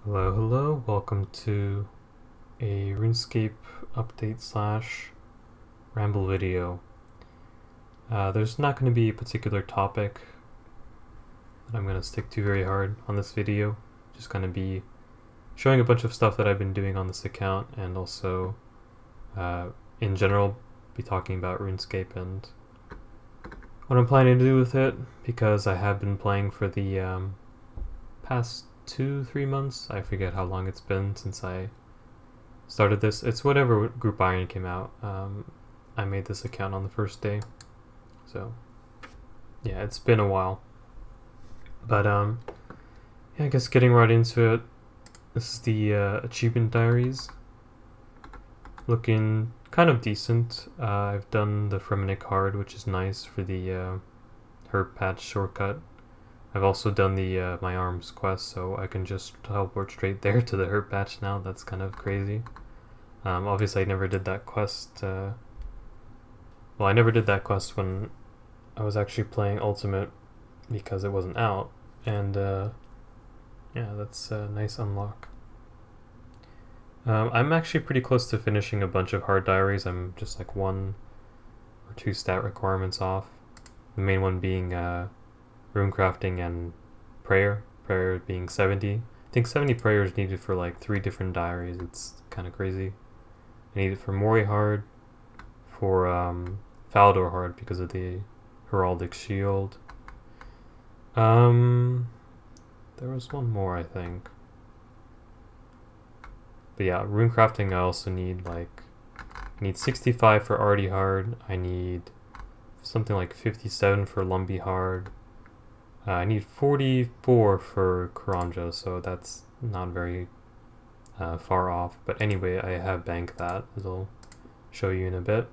Hello, hello, welcome to a RuneScape update slash ramble video. There's not going to be a particular topic that I'm going to stick to very hard on this video. Just going to be showing a bunch of stuff that I've been doing on this account, and also in general be talking about RuneScape and what I'm planning to do with it, because I have been playing for the past 2-3 months. I forget how long it's been since I started this. It's whatever Group Iron came out. I made this account on the first day, so yeah, it's been a while. But yeah, I guess getting right into it. This is the achievement diaries. Looking kind of decent. I've done the Fremenic Hard, which is nice for the herb patch shortcut. I've also done the My Arms quest, so I can just teleport straight there to the herb patch now. That's kind of crazy. Obviously I never did that quest, well, I never did that quest when I was actually playing Ultimate because it wasn't out, and yeah, that's a nice unlock. I'm actually pretty close to finishing a bunch of hard diaries. I'm just like 1 or 2 stat requirements off. The main one being rune crafting and prayer being 70. I think 70 prayers needed for like 3 different diaries. It's kind of crazy. I need it for Mori Hard, for Faldor Hard because of the heraldic shield. There was one more, I think. But yeah, rune crafting I also need I need 65 for Arty Hard. I need something like 57 for Lumbee Hard. I need 44 for Karanja, so that's not very far off. But anyway, I have banked that, as I'll show you in a bit.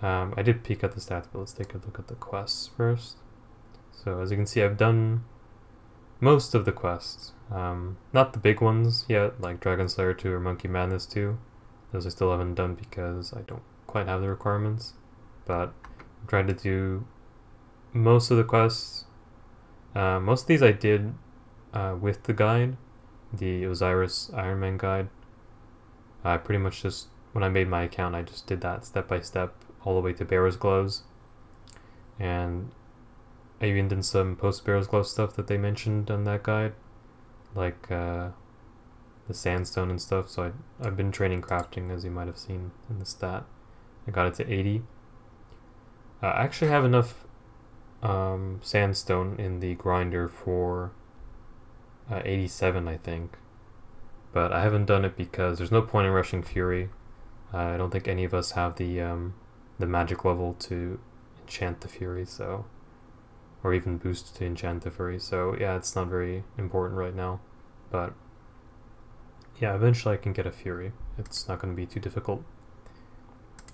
I did peek at the stats, but let's take a look at the quests first. So as you can see, I've done most of the quests. Not the big ones yet, like Dragon Slayer 2 or Monkey Madness 2. Those I still haven't done because I don't quite have the requirements. But I'm trying to do most of the quests. Most of these I did with the guide, the Osiris Iron Man guide. I pretty much just, when I made my account, I just did that step by step all the way to Bear's Gloves. And I even did some post Bear's Gloves stuff that they mentioned on that guide, like the sandstone and stuff. So I've been training crafting, as you might have seen in the stat. I got it to 80. I actually have enough sandstone in the grinder for 87, I think, but I haven't done it because there's no point in rushing Fury. I don't think any of us have the magic level to enchant the Fury, so, or even boost to enchant the Fury. So yeah, it's not very important right now, but yeah, eventually I can get a Fury. It's not going to be too difficult.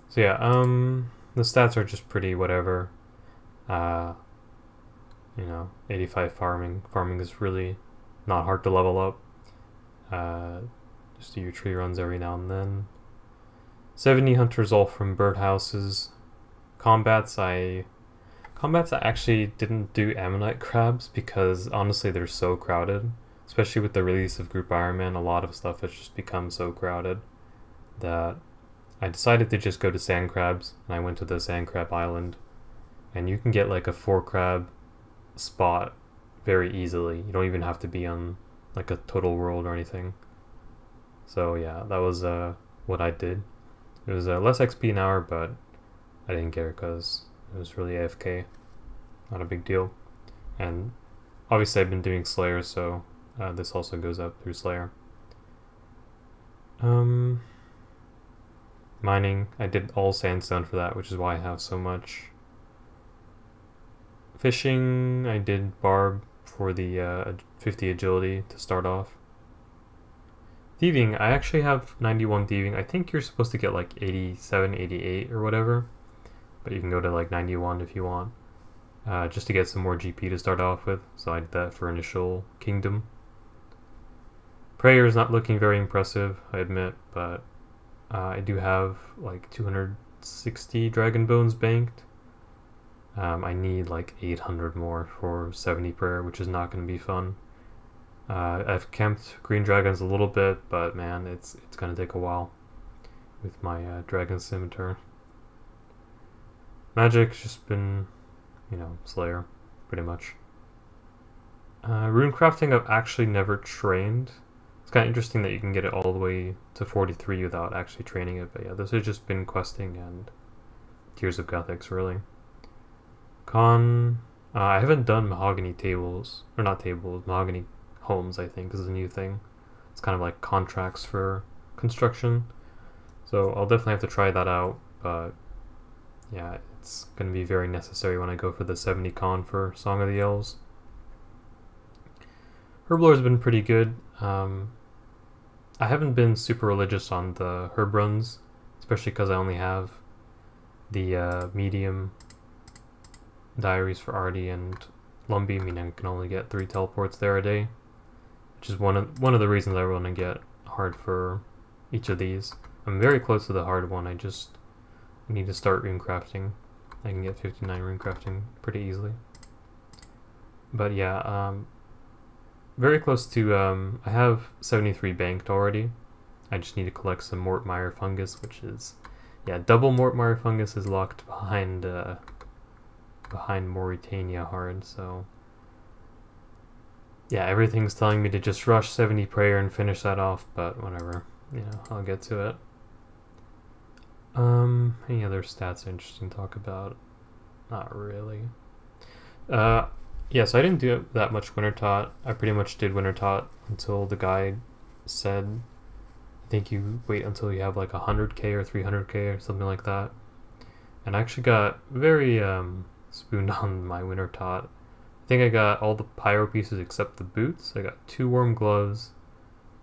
So yeah, the stats are just pretty whatever. You know, 85 farming. Farming is really not hard to level up. Just do your tree runs every now and then. 70 hunters all from birdhouses. Combats I actually didn't do Ammonite crabs because honestly they're so crowded. Especially with the release of Group Iron Man, a lot of stuff has just become so crowded that I decided to just go to sand crabs, and I went to the sand crab island. And you can get like a 4 crab spot very easily. You don't even have to be on like a total world or anything. So yeah, that was what I did. It was less XP an hour, but I didn't care because it was really AFK. Not a big deal. And obviously I've been doing Slayer, so this also goes up through Slayer. Mining, I did all sandstone for that, which is why I have so much. Fishing, I did barb for the 50 agility to start off. Thieving, I actually have 91 thieving. I think you're supposed to get like 87, 88 or whatever, but you can go to like 91 if you want, just to get some more GP to start off with. So I did that for initial kingdom. Prayer is not looking very impressive, I admit, but I do have like 260 dragon bones banked. I need like 800 more for 70 prayer, which is not going to be fun. I've camped green dragons a little bit, but man, it's gonna take a while with my dragon scimitar. Magic's just been, you know, Slayer, pretty much. Rune crafting I've actually never trained. It's kind of interesting that you can get it all the way to 43 without actually training it, but yeah, this has just been questing and Tears of Gothics, really. I haven't done mahogany tables, or not tables, mahogany homes, I think, is a new thing. It's kind of like contracts for construction. So I'll definitely have to try that out, but yeah, it's going to be very necessary when I go for the 70 con for Song of the Elves. Herblore has been pretty good. I haven't been super religious on the herb runs, especially because I only have the medium Diaries for Artie and Lumbee, meaning I can only get 3 teleports there a day, which is one of the reasons I want to get hard for each of these. I'm very close to the hard one. I just need to start rune crafting. I can get 59 rune crafting pretty easily. But yeah, very close to, I have 73 banked already. I just need to collect some Mortmire fungus, which is, yeah, double Mortmire fungus is locked behind Mauritania hard, so yeah, everything's telling me to just rush 70 prayer and finish that off, but whatever, you know, I'll get to it. Any other stats interesting to talk about? Not really. Yeah, so I didn't do that much Winter Tot. I pretty much did Winter Tot until the guy said, I think you wait until you have like 100k or 300k or something like that. And I actually got very spooned on my Winter Tot. I think I got all the pyro pieces except the boots. I got 2 warm gloves,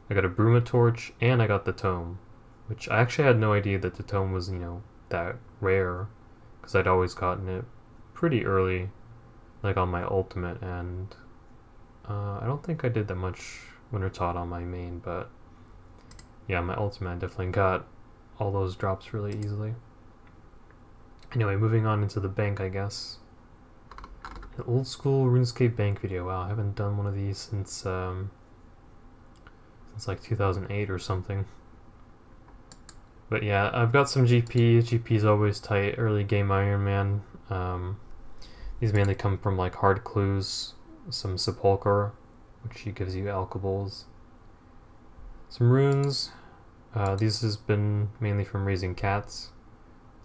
I got a Bruma torch, and I got the tome, which I actually had no idea that the tome was, you know, that rare, because I'd always gotten it pretty early, like on my ultimate, and I don't think I did that much Winter Tot on my main, but yeah, my ultimate I definitely got all those drops really easily. Anyway, moving on into the bank, I guess. An old school RuneScape bank video. Wow, I haven't done one of these since like 2008 or something. But yeah, I've got some GP. GP is always tight. Early game Iron Man. These mainly come from like hard clues, some sepulcher, which gives you alkables. Some runes. These has been mainly from raising cats.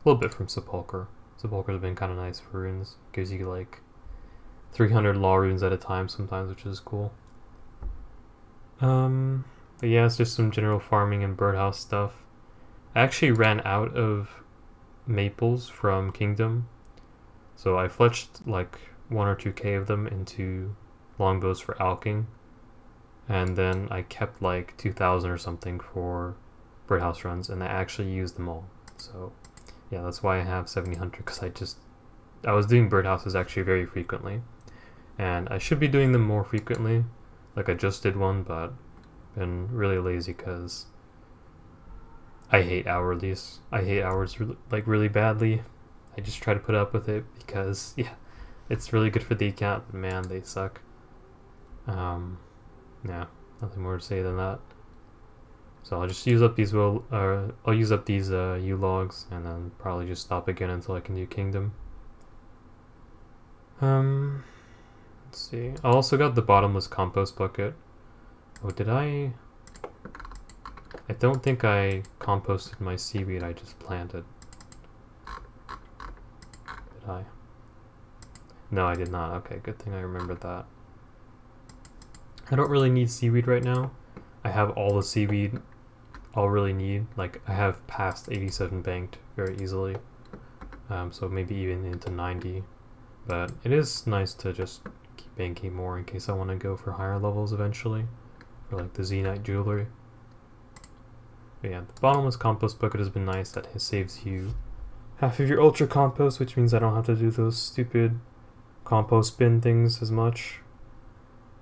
A little bit from sepulcher. Sepulcher has been kind of nice for runes. Gives you like 300 law runes at a time sometimes, which is cool. But yeah, it's just some general farming and birdhouse stuff. I actually ran out of maples from Kingdom, so I fletched like 1 or 2k of them into longbows for alking, and then I kept like 2,000 or something for birdhouse runs, and I actually used them all. So yeah, that's why I have 700, because I was doing birdhouses actually very frequently, and I should be doing them more frequently. Like I just did one, but been really lazy because I hate hourlies. I hate hours like really badly. I just try to put up with it because yeah, it's really good for the account, but man, they suck. Yeah, nothing more to say than that. So I'll just use up these I'll use up these U logs and then probably just stop again until I can do Kingdom. Let's see. I also got the bottomless compost bucket. Oh, did I don't think I composted my seaweed I just planted. Did I? No, I did not. Okay, good thing I remembered that. I don't really need seaweed right now. I have all the seaweed I'll really need. Like, I have past 87 banked very easily. So maybe even into 90. But it is nice to just keep banking more in case I want to go for higher levels eventually. For like the Zenite jewelry. But yeah, the bottomless compost bucket has been nice. That saves you half of your ultra compost, which means I don't have to do those stupid compost bin things as much.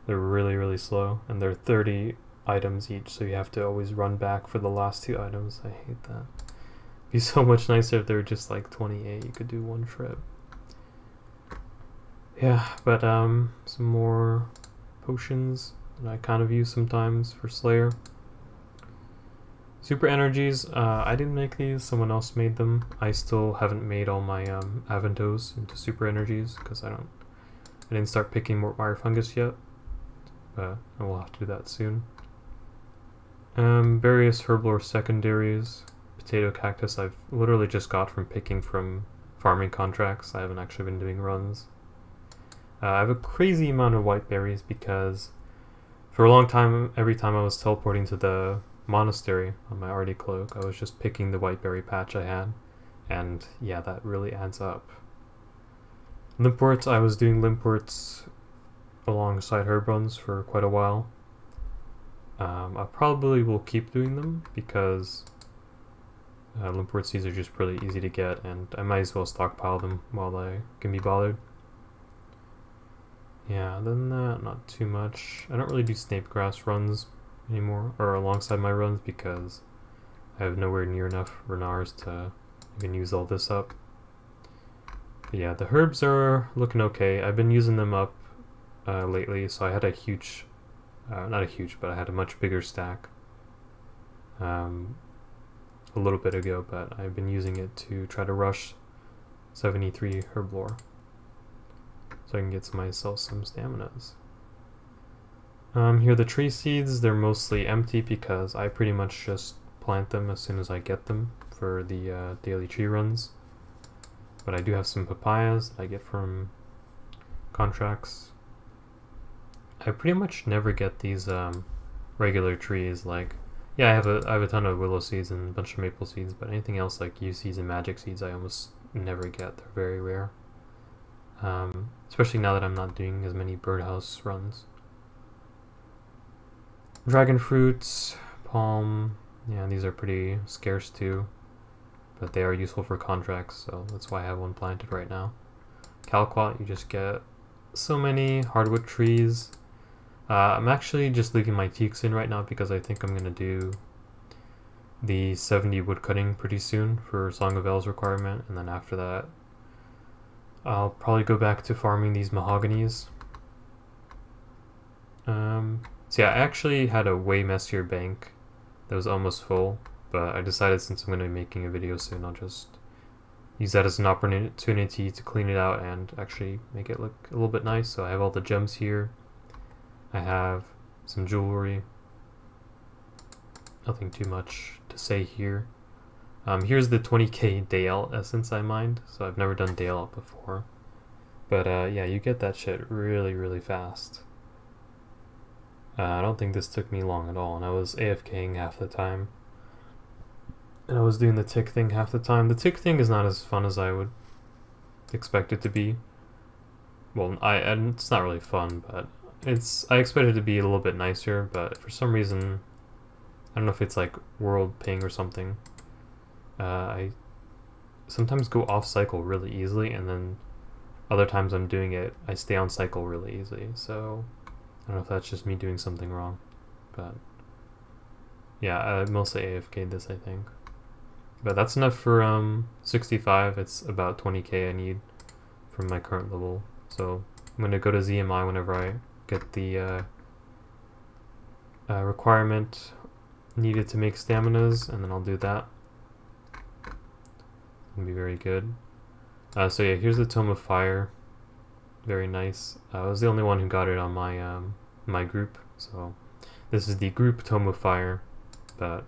They're really, really slow, and they're 30 items each, so you have to always run back for the last 2 items. I hate that. It'd be so much nicer if they were just like 28. You could do 1 trip. Yeah, but some more potions. that I kind of use sometimes for Slayer. Super energies, I didn't make these, someone else made them. I still haven't made all my Aventos into super energies because I didn't start picking more wire fungus yet, but I will have to do that soon. Various herblore secondaries. Potato cactus I've literally just got from picking from farming contracts. I haven't actually been doing runs. I have a crazy amount of white berries because for a long time, every time I was teleporting to the monastery on my Artie cloak, I was just picking the white berry patch I had, and yeah, that really adds up. Limports, I was doing limports alongside herb runs for quite a while. I probably will keep doing them because limport seeds are just really easy to get, and I might as well stockpile them while I can be bothered. Yeah, other than that, not too much. I don't really do snake grass runs anymore, or alongside my runs, because I have nowhere near enough Renars to even use all this up. But yeah, the herbs are looking okay. I've been using them up lately, so I had a huge, not a huge, but I had a much bigger stack a little bit ago, but I've been using it to try to rush 73 herb lore so I can get myself some staminas. Here are the tree seeds. They're mostly empty because I pretty much just plant them as soon as I get them for the daily tree runs. But I do have some papayas that I get from contracts. I pretty much never get these regular trees. Like, yeah, I have a ton of willow seeds and a bunch of maple seeds, but anything else like yew seeds and magic seeds I almost never get. They're very rare. Especially now that I'm not doing as many birdhouse runs. Dragon fruits, palm, yeah, these are pretty scarce too, but they are useful for contracts, so that's why I have one planted right now. Calquat, you just get so many hardwood trees. I'm actually just leaving my teaks in right now because I think I'm going to do the 70 wood cutting pretty soon for Song of Elves requirement, and then after that I'll probably go back to farming these mahoganies. So yeah, I actually had a way messier bank that was almost full, but I decided since I'm going to be making a video soon, I'll just use that as an opportunity to clean it out and actually make it look a little bit nice. So I have all the gems here. I have some jewelry. Nothing too much to say here. Here's the 20k Dale essence I mined. So I've never done Dale up before. But yeah, you get that shit really, really fast. I don't think this took me long at all, and I was AFKing half the time. And I was doing the tick thing half the time. The tick thing is not as fun as I would expect it to be. Well, and it's not really fun, but I expected it to be a little bit nicer, but for some reason, I don't know if it's like world ping or something. I sometimes go off cycle really easily, and then other times I'm doing it, I stay on cycle really easily, so I don't know if that's just me doing something wrong, but yeah, I mostly AFK'd this, I think. But that's enough for 65. It's about 20k I need from my current level, so I'm going to go to ZMI whenever I get the requirement needed to make staminas, and then I'll do that. It'll be very good. So yeah, here's the Tome of Fire. Very nice. I was the only one who got it on my my group, so this is the group Tome of Fire, but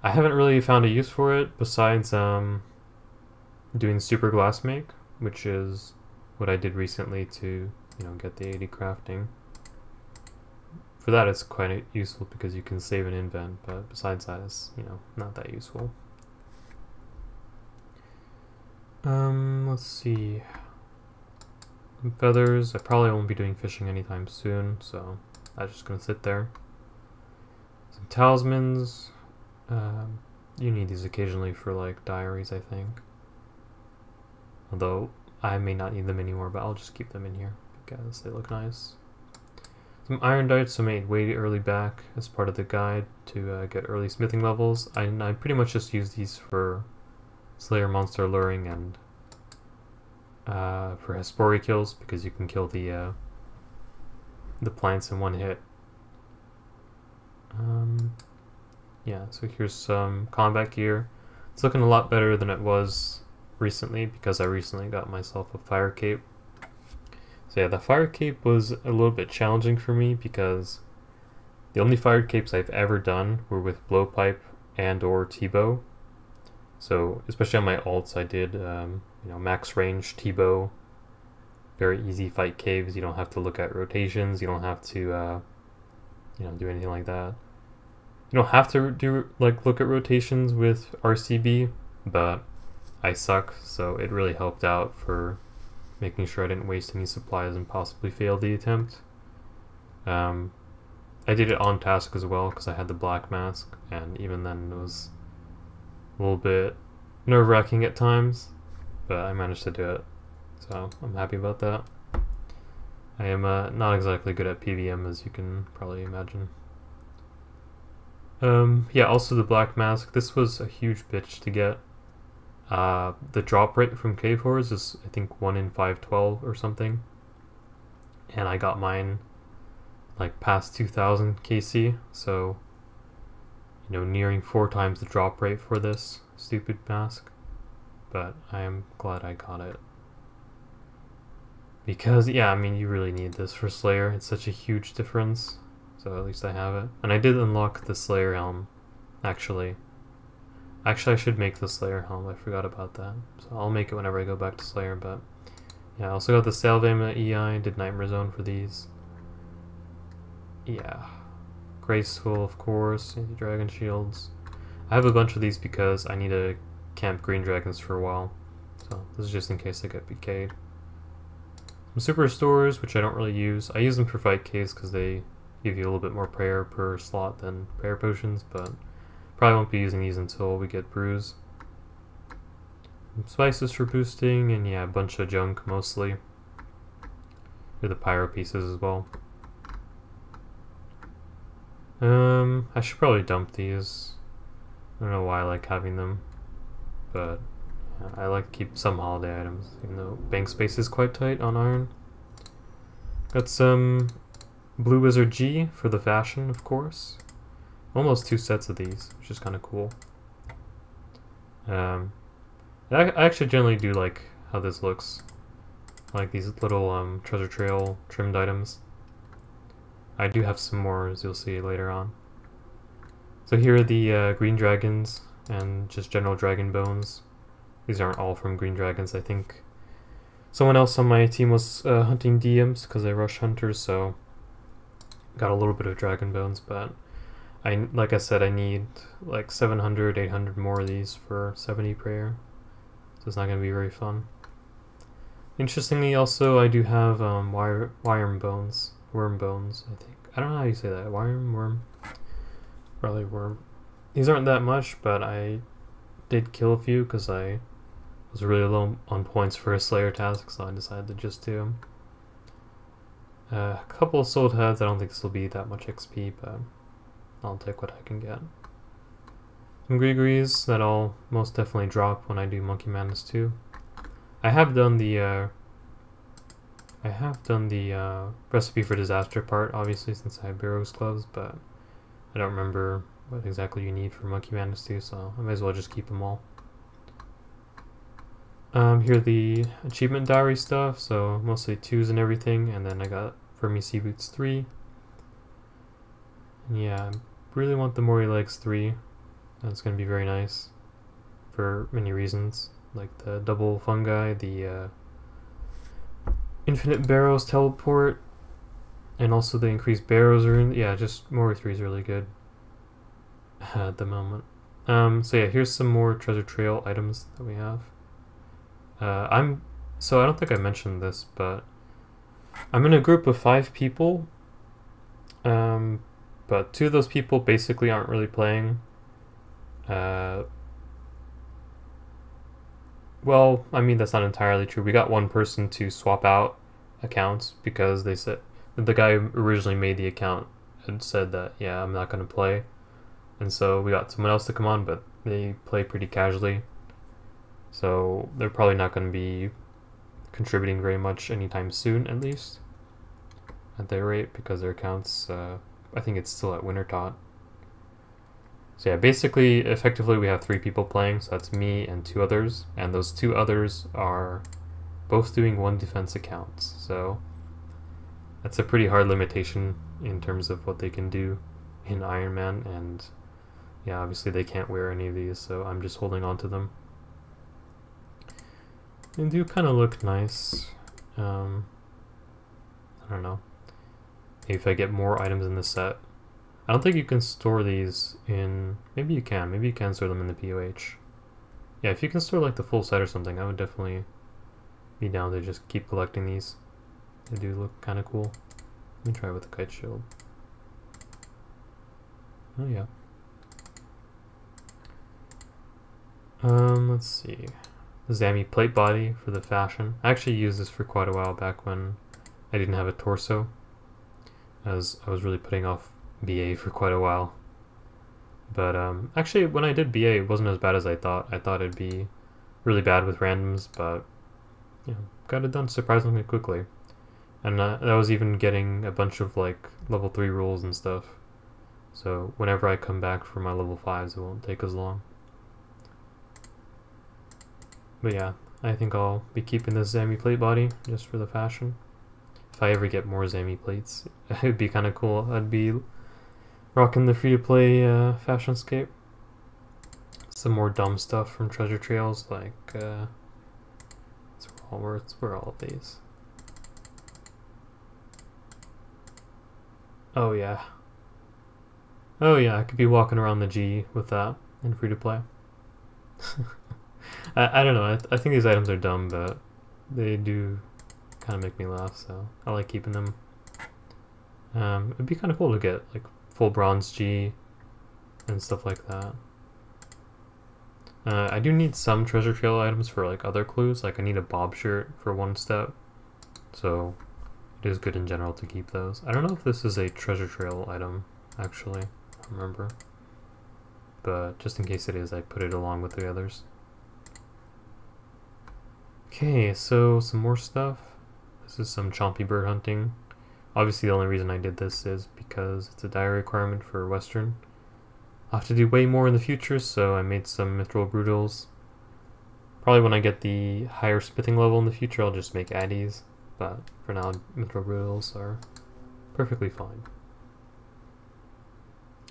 I haven't really found a use for it besides doing super glass make, which is what I did recently to, you know, get the 80 crafting. For that it's quite useful because you can save an invent, but besides that it's, you know, not that useful. Let's see. Feathers, I probably won't be doing fishing anytime soon, so that's just gonna sit there. Some talismans. You need these occasionally for like diaries, I think. Although I may not need them anymore, but I'll just keep them in here because they look nice. Some iron darts I made way early back as part of the guide to get early smithing levels. I pretty much just use these for Slayer monster luring and for Hespori kills, because you can kill the the plants in one hit. Yeah, so here's some combat gear. It's looking a lot better than it was recently because I recently got myself a fire cape. So yeah, the fire cape was a little bit challenging for me because the only fire capes I've ever done were with blowpipe and or T-bow. So especially on my ults, I did max range T-bow. Very easy fight caves. You don't have to look at rotations. You don't have to do anything like that. You don't have to look at rotations with RCB, but I suck, so it really helped out for making sure I didn't waste any supplies and possibly fail the attempt. I did it on task as well because I had the black mask, and even then it was a little bit nerve-wracking at times, but I managed to do it, so I'm happy about that. I am not exactly good at PVM, as you can probably imagine. Yeah, also the black mask. This was a huge bitch to get. The drop rate from cave horrors is, I think, 1 in 512 or something. And I got mine like past 2000 KC, so nearing 4 times the drop rate for this stupid mask. But I am glad I got it. Because, yeah, I mean, you really need this for Slayer. It's such a huge difference. So at least I have it. And I did unlock the Slayer helm, actually. Actually, I should make the Slayer helm. I forgot about that. So I'll make it whenever I go back to Slayer, but yeah, I also got the Salvema EI, did Nightmare Zone for these. Yeah. Graceful, of course, Dragon Shields. I have a bunch of these because I need to camp Green Dragons for a while. So this is just in case I get PK'd. Some Super Restores, which I don't really use. I use them for fight caves because they give you a little bit more prayer per slot than prayer potions, but probably won't be using these until we get Bruise. Some spices for boosting, and yeah, a bunch of junk mostly. Here the pyro pieces as well. I should probably dump these. I don't know why I like having them, but yeah, I like to keep some holiday items, even though bank space is quite tight on iron. Got some Blue Wizard G for the fashion, of course. Almost 2 sets of these, which is kind of cool. I actually generally do like how this looks. I like these little treasure trail trimmed items. I do have some more, as you'll see later on. So here are the green dragons and just general dragon bones. These aren't all from green dragons. I think someone else on my team was hunting DMs because I rush hunters, so got a little bit of dragon bones, but like I said, I need like 700, 800 more of these for 70 prayer, so it's not going to be very fun. Interestingly, also, I do have worm bones, I think. I don't know how you say that. Worm? Probably worm. These aren't that much, but I did kill a few because I was really low on points for a Slayer task, so I decided to just do them. A couple of sold heads. I don't think this will be that much XP, but I'll take what I can get. Some Gregories that I'll most definitely drop when I do Monkey Madness 2. I have done the recipe for disaster part, obviously, since I have Barrow's gloves, but I don't remember what exactly you need for Monkey Madness 2, so I might as well just keep them all. Here are the achievement diary stuff, so mostly 2s and everything, and then I got Fermi Sea Boots 3. And yeah, I really want the Mori Legs 3. That's going to be very nice for many reasons, like the double fungi, the infinite barrows teleport, and also the increased barrows are in. Yeah, just Mori 3 is really good at the moment. So yeah, here's some more treasure trail items that we have. So I don't think I mentioned this, but I'm in a group of 5 people, but 2 of those people basically aren't really playing. Well, I mean, that's not entirely true. We got one person to swap out accounts because they said the guy who originally made the account had said that, yeah, I'm not going to play. And so we got someone else to come on, but they play pretty casually. So they're probably not going to be contributing very much anytime soon, at least. at their rate because their accounts, I think it's still at Wintertot. So yeah, basically, effectively we have 3 people playing, so that's me and 2 others, and those 2 others are both doing 1 defense accounts, so that's a pretty hard limitation in terms of what they can do in Iron Man, and yeah, obviously they can't wear any of these, so I'm just holding on to them. They do kind of look nice. I don't know. Maybe if I get more items in the set. I don't think you can store these in... Maybe you can. Maybe you can store them in the POH. Yeah, if you can store like the full set or something, I would definitely be down to just keep collecting these. They do look kind of cool. Let me try with the Kite Shield. Oh yeah. Let's see. The Zami plate body for the fashion. I actually used this for quite a while back when I didn't have a torso, as I was really putting off BA for quite a while. But actually when I did BA it wasn't as bad as I thought. I thought it'd be really bad with randoms, but you know, got it done surprisingly quickly. And I was even getting a bunch of like level 3 rules and stuff. So whenever I come back for my level 5s it won't take as long. But yeah, I think I'll be keeping this Zami plate body just for the fashion. If I ever get more Zami plates, it'd be kind of cool. I'd be rocking the free-to-play fashionscape. Some more dumb stuff from Treasure Trails, like where all of these. Oh yeah. Oh yeah, I could be walking around the G with that in free-to-play. I don't know, I think these items are dumb, but they do kind of make me laugh, so I like keeping them. It'd be kind of cool to get like full bronze G and stuff like that. I do need some treasure trail items for like other clues, like I need a bob shirt for 1 step, so it is good in general to keep those. I don't know if this is a treasure trail item, actually, I don't remember. But just in case it is, I put it along with the others. Okay, so some more stuff. This is some chompy bird hunting. Obviously the only reason I did this is because it's a diary requirement for Western. I'll have to do way more in the future, so I made some mithril brutals. Probably when I get the higher smithing level in the future, I'll just make addies. But for now, mithril brutals are perfectly fine.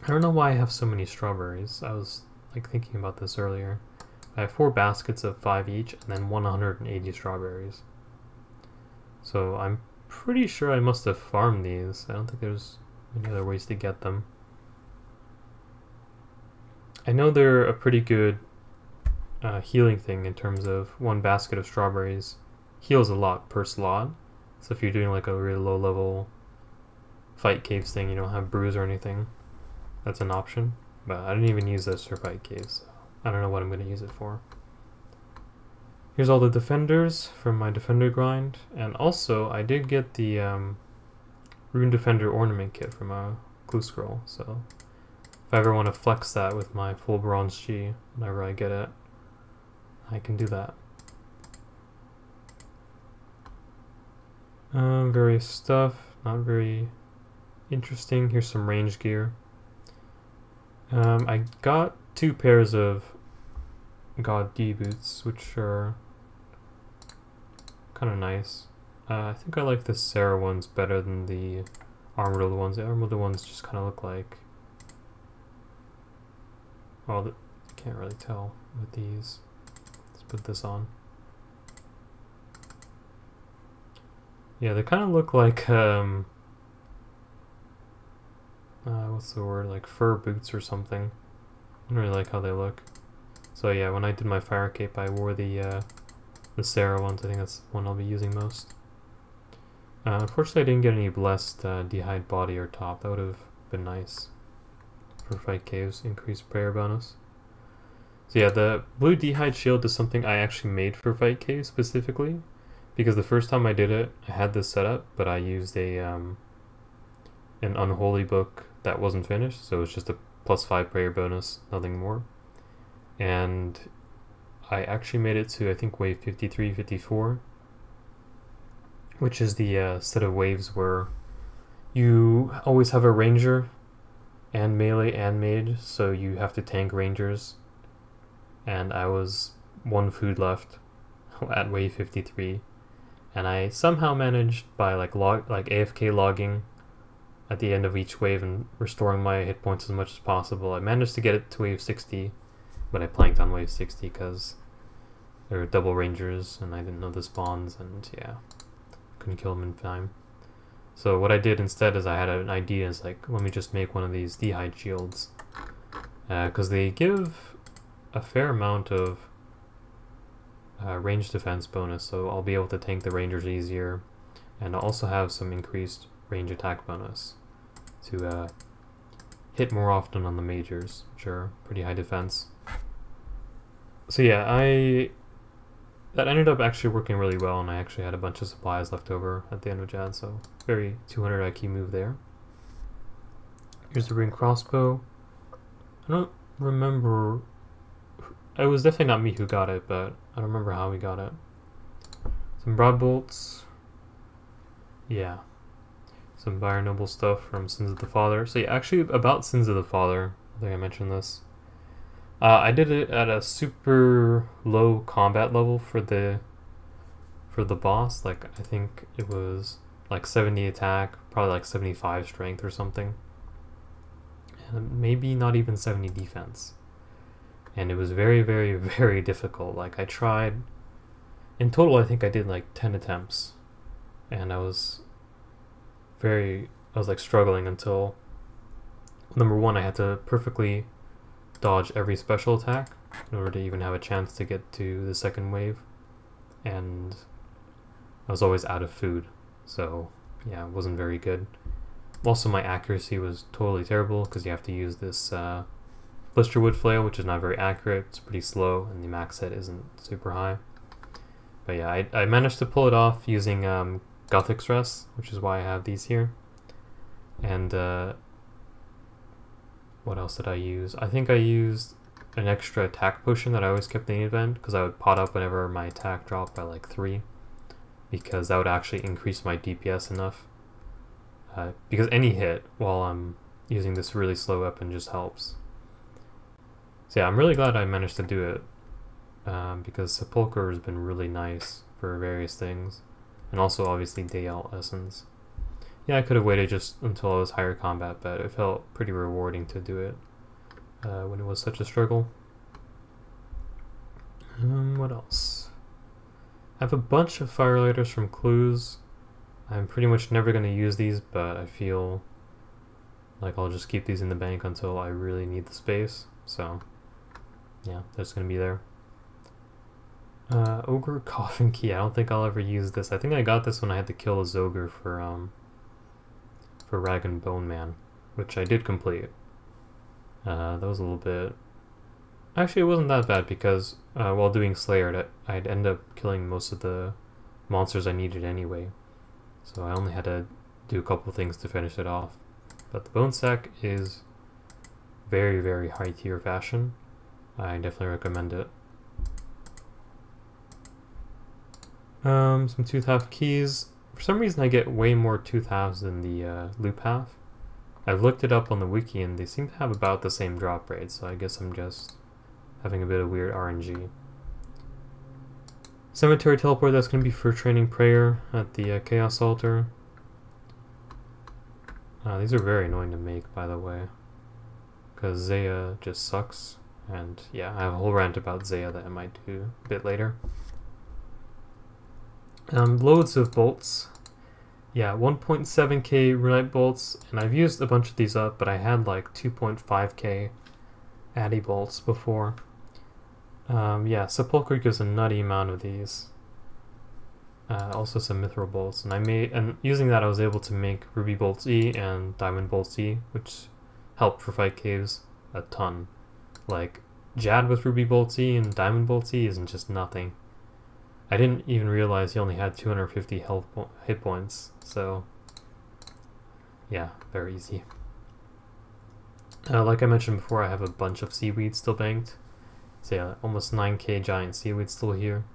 I don't know why I have so many strawberries. I was like thinking about this earlier. I have 4 baskets of 5 each, and then 180 strawberries. So I'm pretty sure I must have farmed these. I don't think there's any other ways to get them. I know they're a pretty good healing thing in terms of 1 basket of strawberries heals a lot per slot. So if you're doing like a really low level fight caves thing, you don't have brews or anything, that's an option. But I didn't even use this for fight caves, so I don't know what I'm going to use it for. Here's all the defenders from my defender grind, and also I did get the rune defender ornament kit from a clue scroll, so if I ever want to flex that with my full bronze G whenever I get it, I can do that. Various stuff, not very interesting. Here's some range gear. I got 2 pairs of God D boots, which are kind of nice. I think I like the Sarah ones better than the Armored ones. The Armored ones just kind of look like... Well, I can't really tell with these. Let's put this on. Yeah, they kind of look like, what's the word, like fur boots or something. I don't really like how they look. So yeah, when I did my fire cape, I wore the Sarah ones. I think that's the one I'll be using most. Unfortunately, I didn't get any blessed d'hide body or top. That would have been nice for fight caves, increased prayer bonus. So yeah, the blue d'hide shield is something I actually made for fight caves specifically, because the first time I did it, I had this set up, but I used a an unholy book that wasn't finished, so it's just a +5 prayer bonus, nothing more. And I actually made it to, I think, wave 53, 54, which is the set of waves where You always have a ranger and melee and mage, so you have to tank rangers. And I was 1 food left at wave 53, and I somehow managed by like AFK logging at the end of each wave and restoring my hit points as much as possible. I managed to get it to wave 60, but I planked on wave 60 because there were double rangers and I didn't know the spawns, and yeah, couldn't kill them in time. So what I did instead is I had an idea, is like, let me just make one of these Kite Shields, because they give a fair amount of range defense bonus, so I'll be able to tank the rangers easier, and I'll also have some increased range attack bonus to hit more often on the majors, which are pretty high defense. So yeah, that ended up actually working really well, and I actually had a bunch of supplies left over at the end of Jad, so very 200 IQ move there. Here's the ring crossbow. I don't remember. It was definitely not me who got it, but I don't remember how we got it. Some broad bolts. Yeah. Some Byron Noble stuff from Sins of the Father. So yeah, actually about Sins of the Father, I think I mentioned this. I did it at a super low combat level for the boss. Like, I think it was like 70 attack, probably like 75 strength or something. And maybe not even 70 defense. And it was very, very, very difficult. Like, I tried, in total I think I did like 10 attempts, and I was like struggling until, number one, I had to perfectly dodge every special attack in order to even have a chance to get to the second wave, and I was always out of food, so yeah, it wasn't very good. Also, my accuracy was totally terrible because you have to use this Blisterwood Flail, which is not very accurate. It's pretty slow, and the max hit isn't super high. But yeah, I managed to pull it off using Gothic Stress, which is why I have these here. And what else did I use? I think I used an extra attack potion that I always kept in the event, because I would pot up whenever my attack dropped by like 3, because that would actually increase my DPS enough. Because any hit while I'm using this really slow weapon just helps. So yeah, I'm really glad I managed to do it, because Sepulchre has been really nice for various things, and also obviously Dayal Essence. Yeah, I could have waited just until I was higher combat, but it felt pretty rewarding to do it when it was such a struggle. What else? I have a bunch of Firelighters from Clues. I'm pretty much never going to use these, but I feel like I'll just keep these in the bank until I really need the space, so yeah, that's going to be there. Ogre Coffin Key. I don't think I'll ever use this. I think I got this when I had to kill a Zogre for Rag and Bone Man, which I did complete. That was a little bit... Actually, it wasn't that bad, because while doing Slayer, I'd end up killing most of the monsters I needed anyway. So I only had to do a couple things to finish it off. But the Bone Sack is very, very high tier fashion. I definitely recommend it. Some Tooth Half keys. For some reason I get way more Tooth Halves than the Loop Half. I've looked it up on the wiki and they seem to have about the same drop rate, so I guess I'm just having a bit of weird RNG. Cemetery Teleport, that's going to be for training prayer at the Chaos Altar. These are very annoying to make, by the way, because Zaya just sucks. And yeah, I have a whole rant about Zaya that I might do a bit later. Loads of bolts. Yeah, 1.7k Runite bolts, and I've used a bunch of these up, but I had like 2.5k Addy bolts before. Yeah, Sepulchre gives a nutty amount of these. Also some Mithril bolts, and using that I was able to make Ruby Bolts E and Diamond Bolts E, which helped for fight caves a ton. Like, Jad with Ruby Bolts E and Diamond Bolts E isn't just nothing. I didn't even realize he only had 250 hit points, so yeah, very easy. Like I mentioned before, I have a bunch of seaweed still banked. So yeah, almost 9k giant seaweed still here.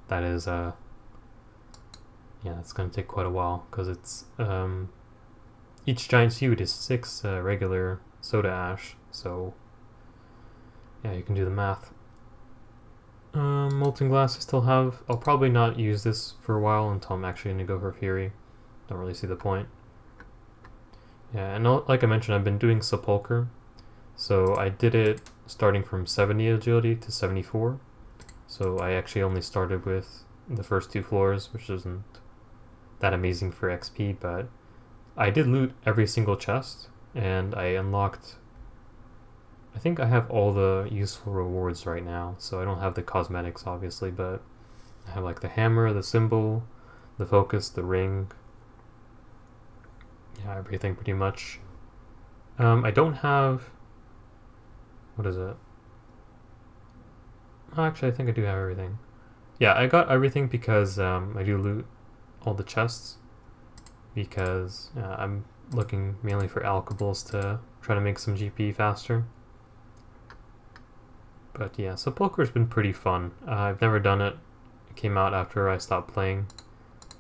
That is, yeah, it's gonna take quite a while, because it's each giant seaweed is 6 regular soda ash, so yeah, you can do the math. Molten glass I still have. I'll probably not use this for a while until I'm actually going to go for Fury. Don't really see the point. Yeah, and like I mentioned, I've been doing Sepulcher. So I did it starting from 70 agility to 74. So I actually only started with the first 2 floors, which isn't that amazing for XP, but I did loot every single chest, and I unlocked... I think I have all the useful rewards right now, so I don't have the cosmetics obviously, but I have like the hammer, the symbol, the focus, the ring, yeah, everything pretty much. I don't have... what is it? Oh, actually I think I do have everything. Yeah, I got everything because I do loot all the chests, because I'm looking mainly for alkables to try to make some GP faster. But yeah, Sepulcher's been pretty fun. I've never done it. It came out after I stopped playing.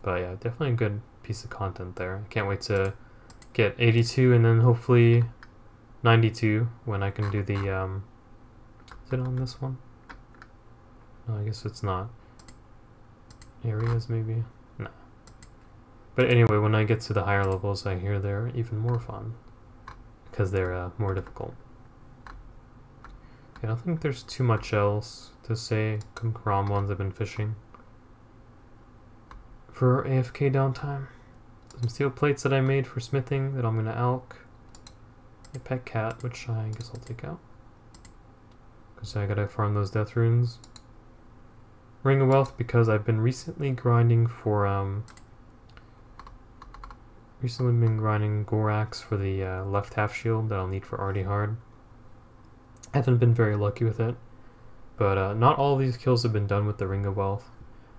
But yeah, definitely a good piece of content there. I can't wait to get 82 and then hopefully 92 when I can do the... is it on this one? No, I guess it's not. Areas maybe? No. But anyway, when I get to the higher levels, I hear they're even more fun. Because they're more difficult. I don't think there's too much else to say. Concrom ones I've been fishing for AFK downtime. Some steel plates that I made for smithing that I'm gonna alch. A pet cat, which I guess I'll take out, because I gotta farm those death runes. Ring of Wealth, because I've been recently grinding for Gorax for the left half shield that I'll need for Arty Hard. I haven't been very lucky with it, but not all these kills have been done with the Ring of Wealth.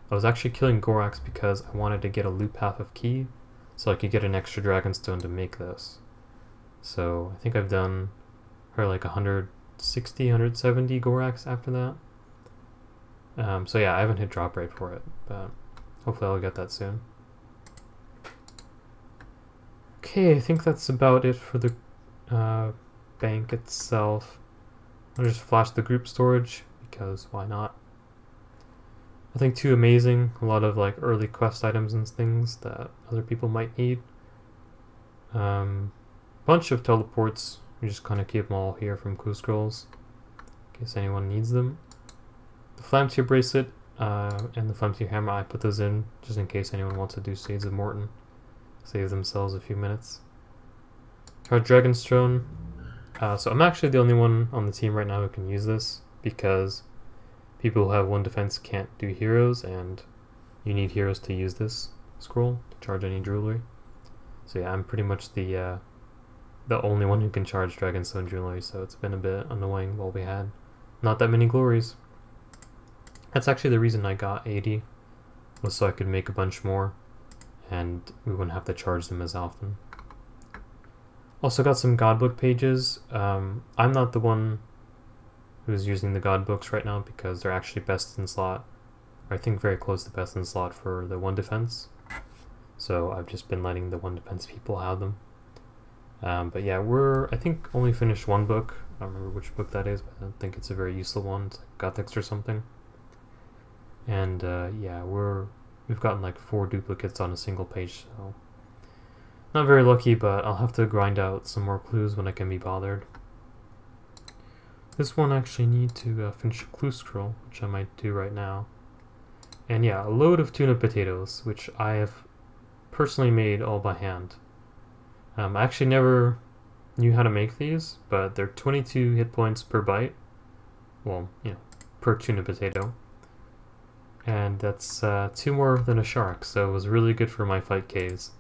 I was actually killing Gorax because I wanted to get a loot path of key, so I could get an extra Dragonstone to make this. So I think I've done her like 160, 170 Gorax after that. So yeah, I haven't hit drop rate for it, but hopefully I'll get that soon. Okay, I think that's about it for the bank itself. I'll just flash the group storage, because why not? Nothing too amazing, a lot of like early quest items and things that other people might need. Bunch of teleports, we just kind of keep them all here from clue scrolls, in case anyone needs them. The Flamtear bracelet and the Flamtear hammer, I put those in just in case anyone wants to do Shades of Morton. Save themselves a few minutes. Charge Dragonstone. So I'm actually the only one on the team right now who can use this, because people who have 1 defense can't do heroes, and you need heroes to use this scroll to charge any jewelry. So yeah, I'm pretty much the only one who can charge Dragonstone jewelry, so it's been a bit annoying while we had not that many glories. That's actually the reason I got 80, was so I could make a bunch more, and we wouldn't have to charge them as often. Also got some godbook pages. I'm not the one who's using the god books right now, because they're actually best in slot, or I think very close to best in slot for the 1 defense. So I've just been letting the 1 defense people have them. But yeah, I think only finished 1 book. I don't remember which book that is, but I don't think it's a very useful one. It's like Gothics or something. And yeah, we've gotten like 4 duplicates on a single page, so not very lucky, but I'll have to grind out some more clues when I can be bothered. This one I actually need to finish a clue scroll, which I might do right now. And yeah, a load of tuna potatoes, which I have personally made all by hand. I actually never knew how to make these, but they're 22 hit points per bite. Well, you know, per tuna potato. And that's 2 more than a shark, so it was really good for my fight caves.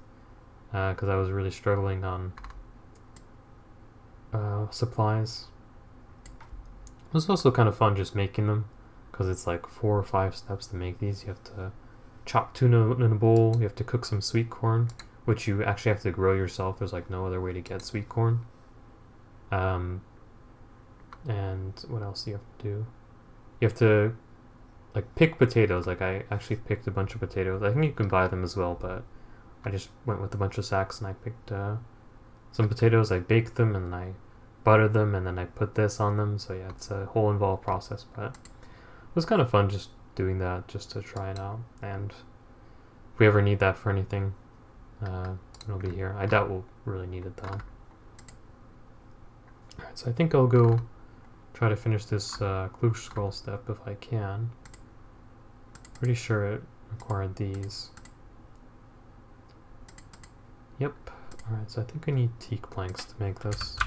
Because I was really struggling on supplies. It was also kind of fun just making them, because it's like 4 or 5 steps to make these. You have to chop tuna in a bowl, you have to cook some sweet corn, which you actually have to grow yourself. There's like no other way to get sweet corn. And what else do you have to do? You have to like pick potatoes. Like I actually picked a bunch of potatoes. I think you can buy them as well, but I just went with a bunch of sacks and I picked some potatoes, I bake them, and then I butter them, and then I put this on them. So yeah, it's a whole involved process, but it was kind of fun just doing that, just to try it out. And if we ever need that for anything, it'll be here. I doubt we'll really need it though. Alright, so I think I'll go try to finish this clue scroll step if I can. Pretty sure it required these. Yep. Alright, so I think I need teak planks to make this.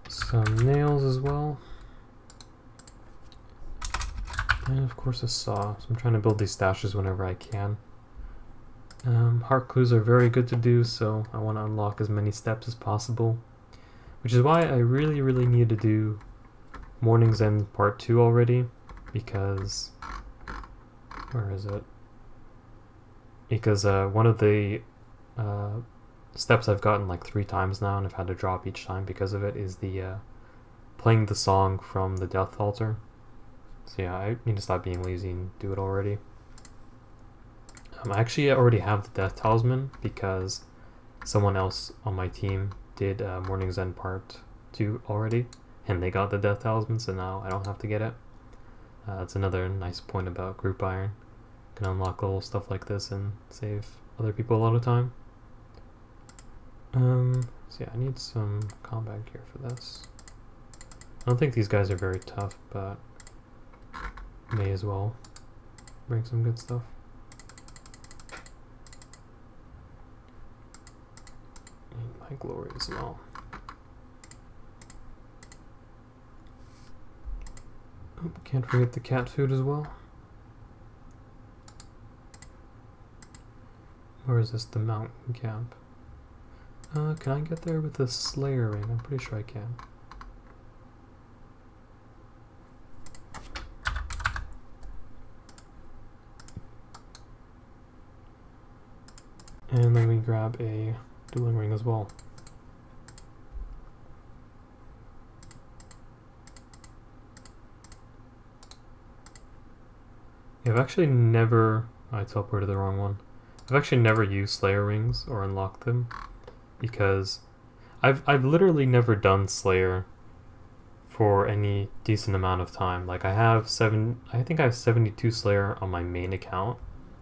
Some nails as well. And of course a saw. So I'm trying to build these stashes whenever I can. Heart clues are very good to do, so I want to unlock as many steps as possible. Which is why I really need to do Morning's End Part 2 already, because... where is it? Because one of the steps I've gotten like 3 times now, and I've had to drop each time because of it, is the playing the song from the Death Altar. So yeah, I need to stop being lazy and do it already. I actually already have the Death Talisman because someone else on my team did Morning's End Part 2 already, and they got the Death Talisman, so now I don't have to get it. That's another nice point about Group Iron. You can unlock little stuff like this and save other people a lot of time. So yeah, I need some combat gear for this. I don't think these guys are very tough, but may as well bring some good stuff. Need my glory as well. Oh, can't forget the cat food as well. Where is this? The mountain camp. Can I get there with the Slayer ring? I'm pretty sure I can. And then we grab a dueling ring as well. Yeah, I've actually never... I teleported the wrong one. I've actually never used Slayer rings or unlocked them, because I've literally never done Slayer for any decent amount of time. Like I think I have 72 Slayer on my main account,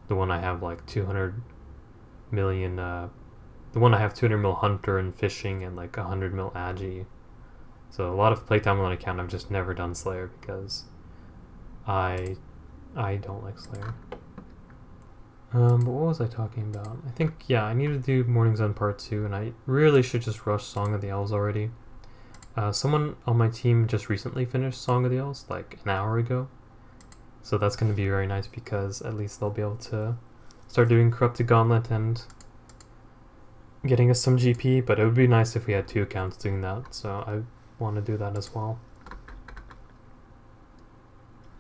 the one I have like 200 million, the one I have 200 mil Hunter and Fishing and like 100 mil Agi. So a lot of playtime on that account I've just never done Slayer because I don't like Slayer. But what was I talking about? I think, yeah, I need to do Morning's End Part 2, and I really should just rush Song of the Elves already. Someone on my team just recently finished Song of the Elves, like an hour ago. So that's going to be very nice because at least they'll be able to start doing Corrupted Gauntlet and getting us some GP, but it would be nice if we had 2 accounts doing that, so I want to do that as well.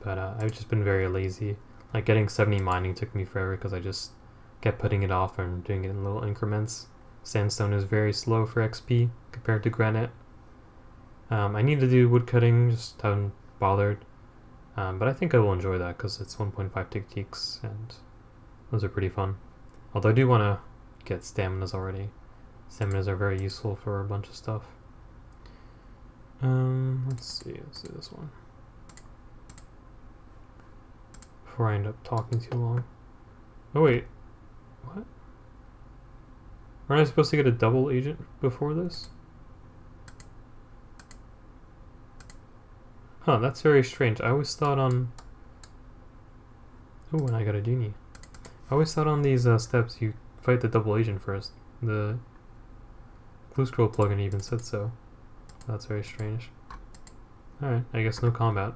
But I've just been very lazy. Like getting 70 mining took me forever because I just kept putting it off and doing it in little increments. Sandstone is very slow for XP compared to granite. I need to do woodcutting, just haven't bothered. But I think I will enjoy that because it's 1.5 tick-ticks and those are pretty fun. Although I do want to get staminas already. Staminas are very useful for a bunch of stuff. Let's do this one. Before I end up talking too long. Oh wait, what? Aren't I supposed to get a double agent before this? Huh, that's very strange. I always thought on... Oh, and I got a genie. I always thought on these steps you fight the double agent first. The Clue Scroll plugin even said so. That's very strange. Alright, I guess no combat.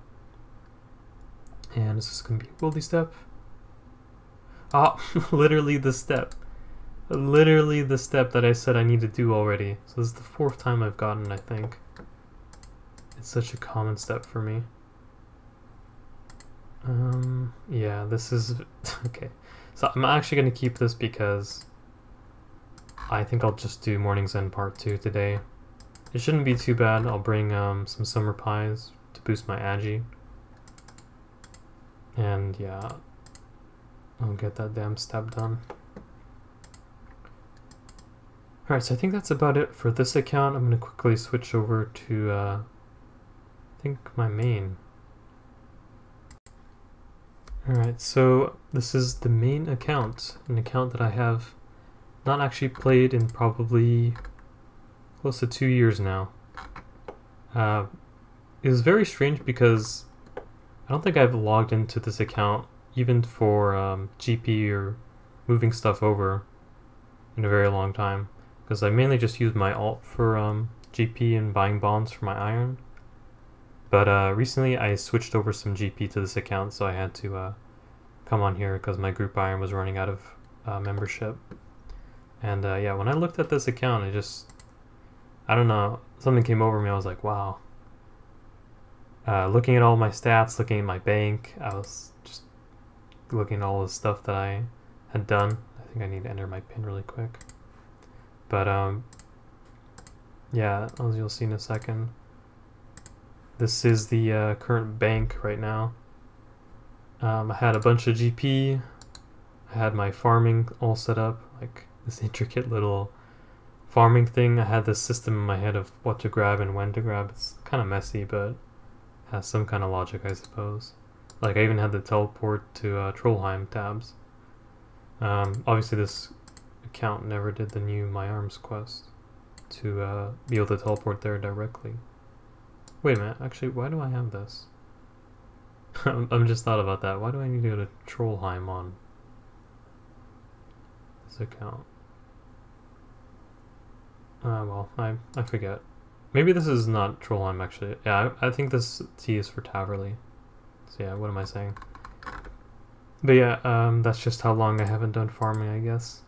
And is this going to be a wildy step? Ah, literally the step. Literally the step that I said I need to do already. So this is the 4th time I've gotten it, I think. It's such a common step for me. Yeah, this is... okay. So I'm actually going to keep this because I think I'll just do Morning's End Part 2 today. It shouldn't be too bad. I'll bring some summer pies to boost my Agi. And yeah, I'll get that damn step done. Alright, so I think that's about it for this account. I'm going to quickly switch over to, I think, my main. Alright, so this is the main account, an account that I have not actually played in probably close to 2 years now. It was very strange because I don't think I've logged into this account even for GP or moving stuff over in a very long time, because I mainly just use my alt for GP and buying bonds for my iron. But recently I switched over some GP to this account, so I had to come on here because my group iron was running out of membership. And yeah, when I looked at this account, I don't know, something came over me. I was like, wow. Looking at all my stats, looking at my bank, I was just looking at all the stuff that I had done. I think I need to enter my pin really quick. But yeah, as you'll see in a second, this is the current bank right now. I had a bunch of GP. I had my farming all set up, like this intricate little farming thing. I had this system in my head of what to grab and when to grab. It's kind of messy, but has some kind of logic, I suppose. Like I even had the teleport to Trollheim tabs. Obviously this account never did the new My Arms quest to be able to teleport there directly. Wait a minute, actually, why do I have this? I'm just thought about that. Why do I need to go to Trollheim on this account? Well, I forget. Maybe this is not Trollheim, actually. Yeah, I think this T is for Taverley. So yeah, what am I saying? But yeah, that's just how long I haven't done farming, I guess.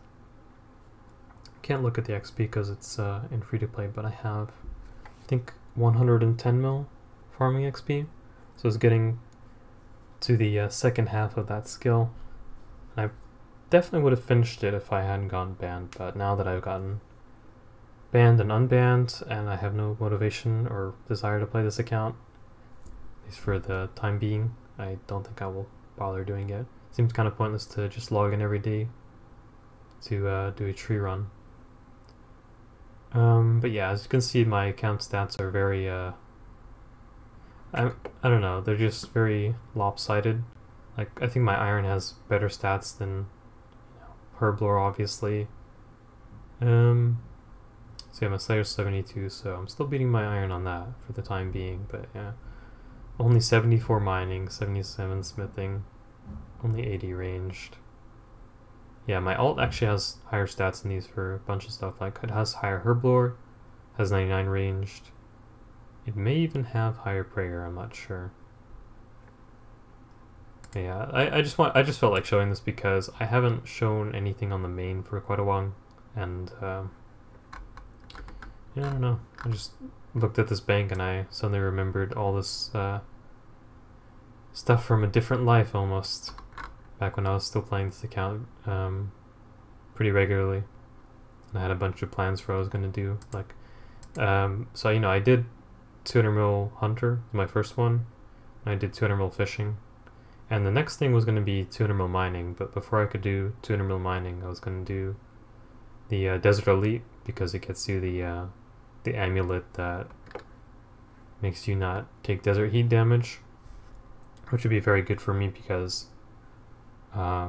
Can't look at the XP because it's in free-to-play, but I have, I think, 110 mil farming XP. So it's getting to the second half of that skill. And I definitely would have finished it if I hadn't gotten banned, but now that I've gotten banned and unbanned, and I have no motivation or desire to play this account, at least for the time being, I don't think I will bother doing it. Seems kind of pointless to just log in every day to do a tree run. But yeah, as you can see, my account stats are very, I don't know, they're just very lopsided. Like, I think my iron has better stats than Herblore, obviously. So yeah, my Slayer's 72, so I'm still beating my iron on that for the time being, but yeah. Only 74 mining, 77 smithing, only 80 ranged. Yeah, my alt actually has higher stats than these for a bunch of stuff. Like, it has higher Herblore, has 99 ranged. It may even have higher prayer, I'm not sure. Yeah, I just felt like showing this because I haven't shown anything on the main for quite a while, and yeah, I don't know. I just looked at this bank and I suddenly remembered all this stuff from a different life almost. Back when I was still playing this account pretty regularly. And I had a bunch of plans for what I was going to do. Like, so, you know, I did 200 mil hunter, my first one. And I did 200 mil fishing. And the next thing was going to be 200 mil mining. But before I could do 200 mil mining, I was going to do the Desert Elite, because it gets you the amulet that makes you not take desert heat damage, which would be very good for me because I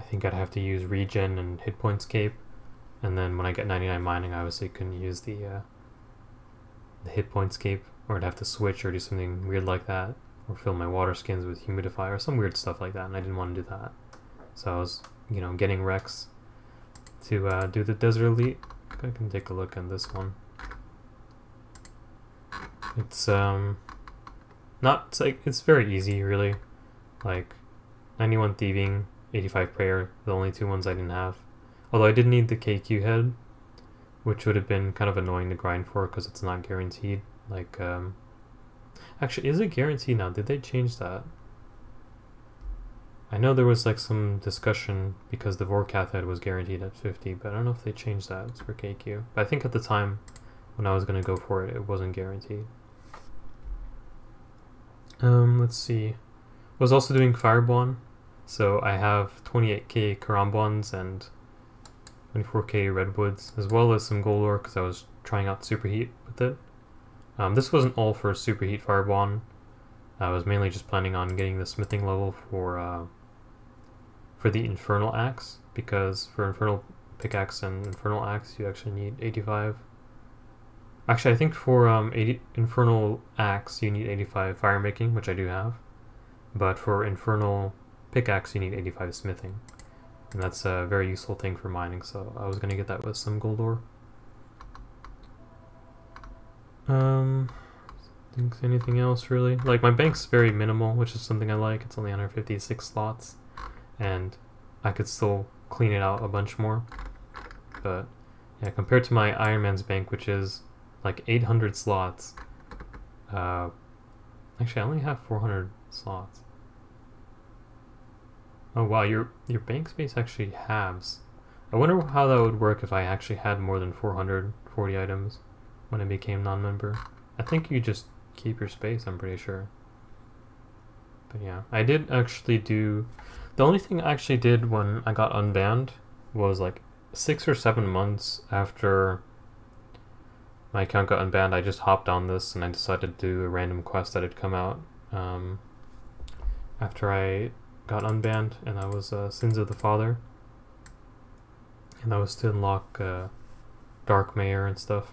think I'd have to use regen and hit point scape, and then when I get 99 mining, I obviously couldn't use the hit point scape, or I'd have to switch or do something weird like that, or fill my water skins with humidifier or some weird stuff like that, and I didn't want to do that. So I was, you know, getting Rex to do the Desert Elite. I can take a look at this one. It's it's very easy, really. Like 91 thieving, 85 prayer, the only two ones I didn't have. Although I did need the KQ head, which would have been kind of annoying to grind for because it's not guaranteed. Like, actually, is it guaranteed now? Did they change that? I know there was like some discussion because the Vorkath head was guaranteed at 50, but I don't know if they changed that. It's for KQ. But I think at the time when I was going to go for it, it wasn't guaranteed. Let's see. was also doing Firebond, so I have 28k Karambons and 24k Redwoods, as well as some Gold Ore because I was trying out Superheat with it. This wasn't all for Superheat Firebond. I was mainly just planning on getting the smithing level for the Infernal Axe, because for Infernal Pickaxe and Infernal Axe you actually need 85. Actually, I think for Infernal Axe you need 85 Fire Making, which I do have, but for Infernal Pickaxe you need 85 Smithing, and that's a very useful thing for mining, so I was going to get that with some Gold Ore. Think anything else really? Like, my bank's very minimal, which is something I like. It's only 156 slots, and I could still clean it out a bunch more. But yeah, compared to my Iron Man's bank, which is like 800 slots, actually I only have 400 slots. Oh wow, your bank space actually halves. I wonder how that would work if I actually had more than 440 items when I became non-member. I think you just keep your space, I'm pretty sure. But yeah, I did actually do... The only thing I actually did when I got unbanned was like 6 or 7 months after my account got unbanned. I just hopped on this and I decided to do a random quest that had come out after I got unbanned, and that was Sins of the Father. And that was to unlock Dark Mayor and stuff,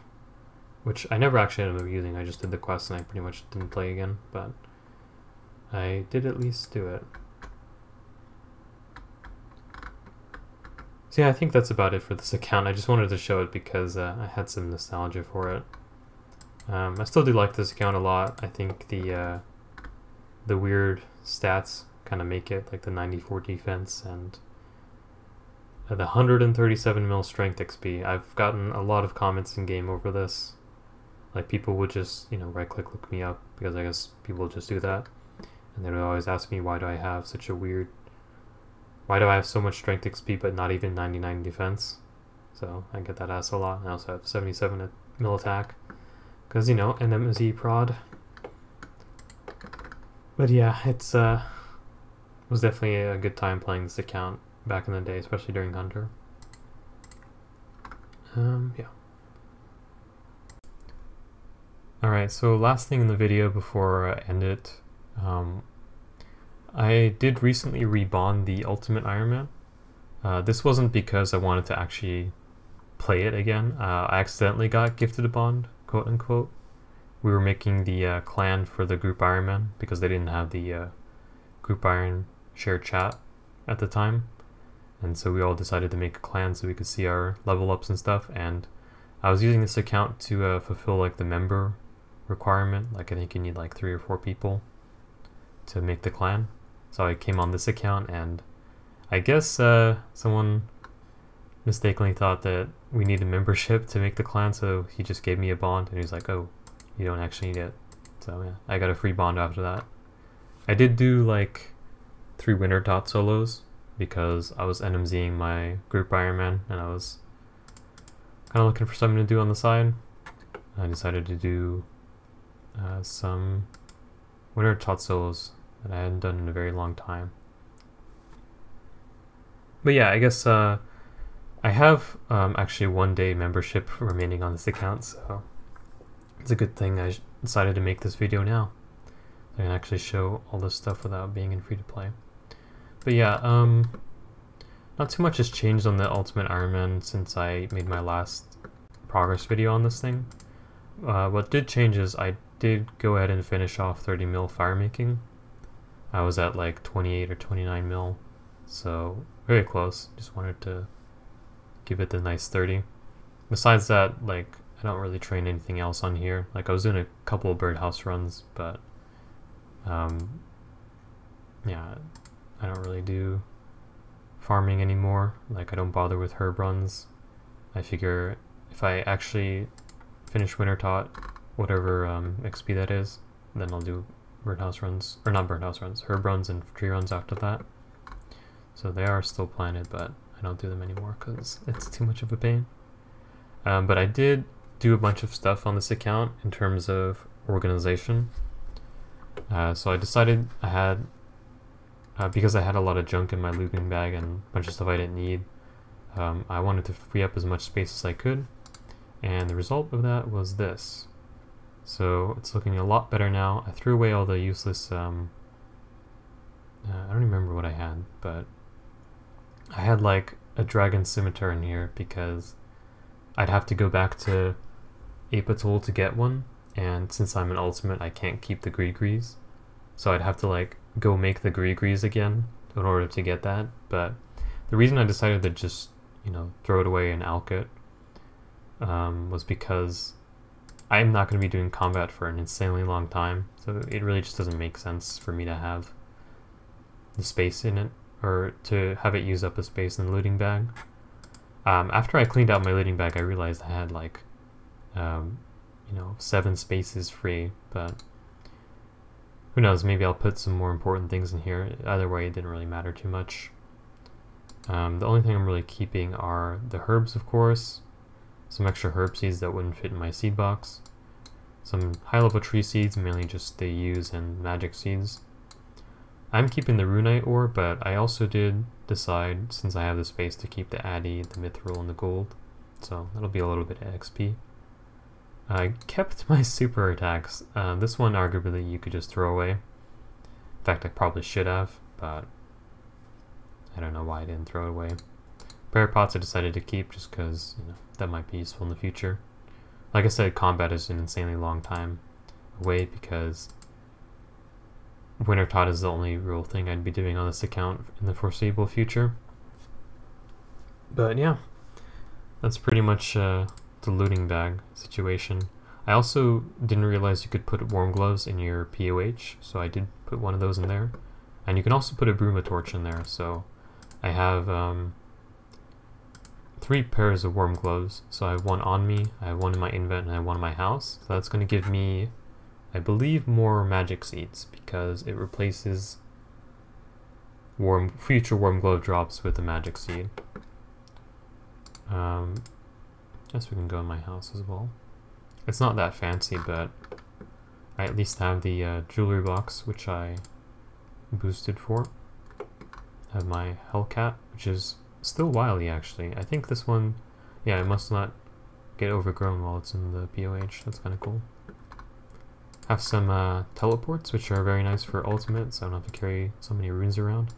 which I never actually ended up using. I just did the quest and I pretty much didn't play again, but I did at least do it. So yeah, I think that's about it for this account. I just wanted to show it because I had some nostalgia for it. I still do like this account a lot. I think the weird stats kind of make it, like the 94 defense and the 137 mil strength XP. I've gotten a lot of comments in game over this. Like, people would just, you know, right click look me up, because I guess people just do that. And they would always ask me, why do I have such a weird... Why do I have so much strength XP but not even 99 defense? So I get that asked a lot. I also have 77 mil attack, because, you know, NMZ prod. But yeah, it's was definitely a good time playing this account back in the day, especially during Hunter. Yeah. Alright, so last thing in the video before I end it, I did recently rebond the Ultimate Iron Man. This wasn't because I wanted to actually play it again. I accidentally got gifted a bond, quote unquote. We were making the clan for the group Iron Man because they didn't have the group Iron shared chat at the time. And so we all decided to make a clan so we could see our level ups and stuff. And I was using this account to fulfill like the member requirement. Like, I think you need like 3 or 4 people to make the clan. So I came on this account, and I guess someone mistakenly thought that we needed membership to make the clan, so he just gave me a bond, and he was like, oh, you don't actually need it. So yeah, I got a free bond after that. I did do like 3 winter dot solos because I was NMZing my group Iron Man, and I was kind of looking for something to do on the side. I decided to do some winter dot solos that I hadn't done in a very long time. But yeah, I guess I have actually 1 day membership remaining on this account, so it's a good thing I decided to make this video now. I can actually show all this stuff without being in free to play. But yeah, not too much has changed on the Ultimate Iron Man since I made my last progress video on this thing. What did change is I did go ahead and finish off 30 mil fire making. I was at like 28 or 29 mil, so very close. Just wanted to give it the nice 30. Besides that, like, I don't really train anything else on here. Like, I was doing a couple of birdhouse runs, but yeah, I don't really do farming anymore. Like, I don't bother with herb runs. I figure if I actually finish winter tot, whatever XP that is, then I'll do birdhouse runs, or not birdhouse runs, herb runs and tree runs after that. So they are still planted, but I don't do them anymore because it's too much of a pain. But I did do a bunch of stuff on this account in terms of organization. So I decided I had because I had a lot of junk in my looting bag and a bunch of stuff I didn't need. I wanted to free up as much space as I could, and the result of that was this. So it's looking a lot better now. I threw away all the useless, I don't remember what I had, but I had like a dragon scimitar in here because I'd have to go back to Apatool to get one, and since I'm an ultimate I can't keep the Gree-Grees, so I'd have to like go make the Gree-Grees again in order to get that. But the reason I decided to just, you know, throw it away and alch it was because I'm not going to be doing combat for an insanely long time, so it really just doesn't make sense for me to have the space in it, or to have it use up a space in the looting bag. After I cleaned out my looting bag, I realized I had like, you know, 7 spaces free, but who knows, maybe I'll put some more important things in here. Either way, it didn't really matter too much. The only thing I'm really keeping are the herbs, of course, some extra herb seeds that wouldn't fit in my seed box, some high-level tree seeds, mainly just the use and magic seeds. I'm keeping the runite ore, but I also did decide, since I have the space, to keep the addy, the mithril, and the gold, so that'll be a little bit of XP. I kept my super attacks. This one arguably you could just throw away. In fact, I probably should have, but I don't know why I didn't throw it away. Prayer pots I decided to keep just because, you know, that might be useful in the future. Like I said, combat is an insanely long time away because Winter Tot is the only real thing I'd be doing on this account in the foreseeable future. But yeah, that's pretty much the looting bag situation. I also didn't realize you could put warm gloves in your POH, so I did put one of those in there. And you can also put a bruma torch in there, so I have 3 pairs of warm gloves. So I have one on me, I have one in my invent, and I have one in my house. So that's going to give me, I believe, more magic seeds because it replaces future warm glove drops with a magic seed. Guess we can go in my house as well. It's not that fancy, but I at least have the jewelry box, which I boosted for. I have my Hellcat, which is still wily actually. I think this one, yeah, it must not get overgrown while it's in the POH. That's kind of cool. Have some teleports, which are very nice for ultimate, so I don't have to carry so many runes around.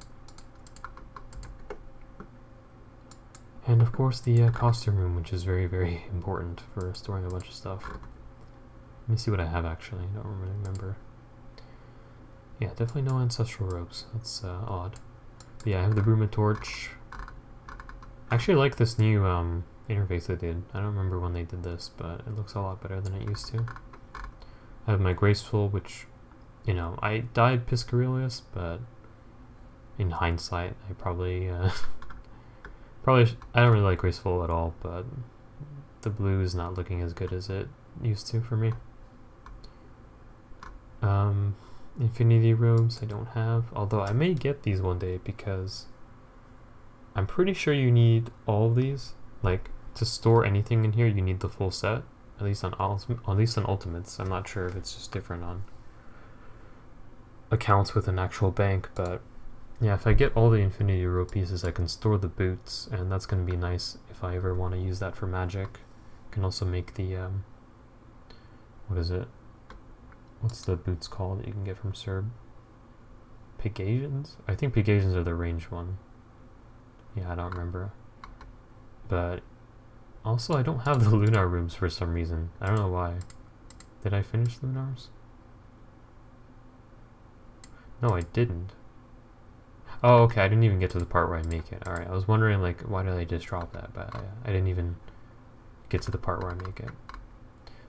And of course the costume room, which is very, very important for storing a bunch of stuff. Let me see what I have actually, I don't really remember. Yeah, definitely no ancestral robes, that's odd. But yeah, I have the bruma torch. I actually like this new interface they did. I don't remember when they did this, but it looks a lot better than it used to. I have my graceful, which, you know, I died Piscarius, but in hindsight, I probably, I don't really like graceful at all, but the blue is not looking as good as it used to for me. Infinity robes I don't have, although I may get these one day because I'm pretty sure you need all of these. Like, to store anything in here, you need the full set. At least on ultimates. I'm not sure if it's just different on accounts with an actual bank, but yeah, if I get all the infinity robe pieces, I can store the boots, and that's going to be nice if I ever want to use that for magic. I can also make the what is it? What's the boots called that you can get from Serb? Pegasians? I think Pegasians are the range one. Yeah, I don't remember. But also, I don't have the Lunar rooms for some reason. I don't know why. Did I finish Lunars? No, I didn't. Oh, okay, I didn't even get to the part where I make it. Alright, I was wondering, like, why did I just drop that? But I didn't even get to the part where I make it.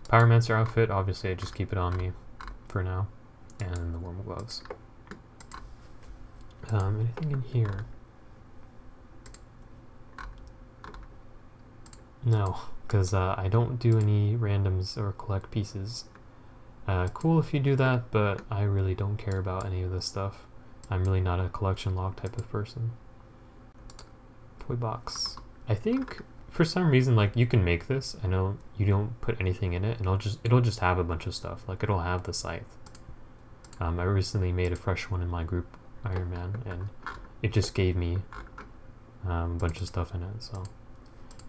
Pyromancer outfit, obviously I just keep it on me for now. And the warm gloves. Anything in here? No, because I don't do any randoms or collect pieces. Cool if you do that, but I really don't care about any of this stuff. I'm really not a collection log type of person. Toy box. I think for some reason, like, you can make this. I know you don't put anything in it, and it'll just have a bunch of stuff. Like, it'll have the scythe. I recently made a fresh one in my group Iron Man, and it just gave me a bunch of stuff in it. So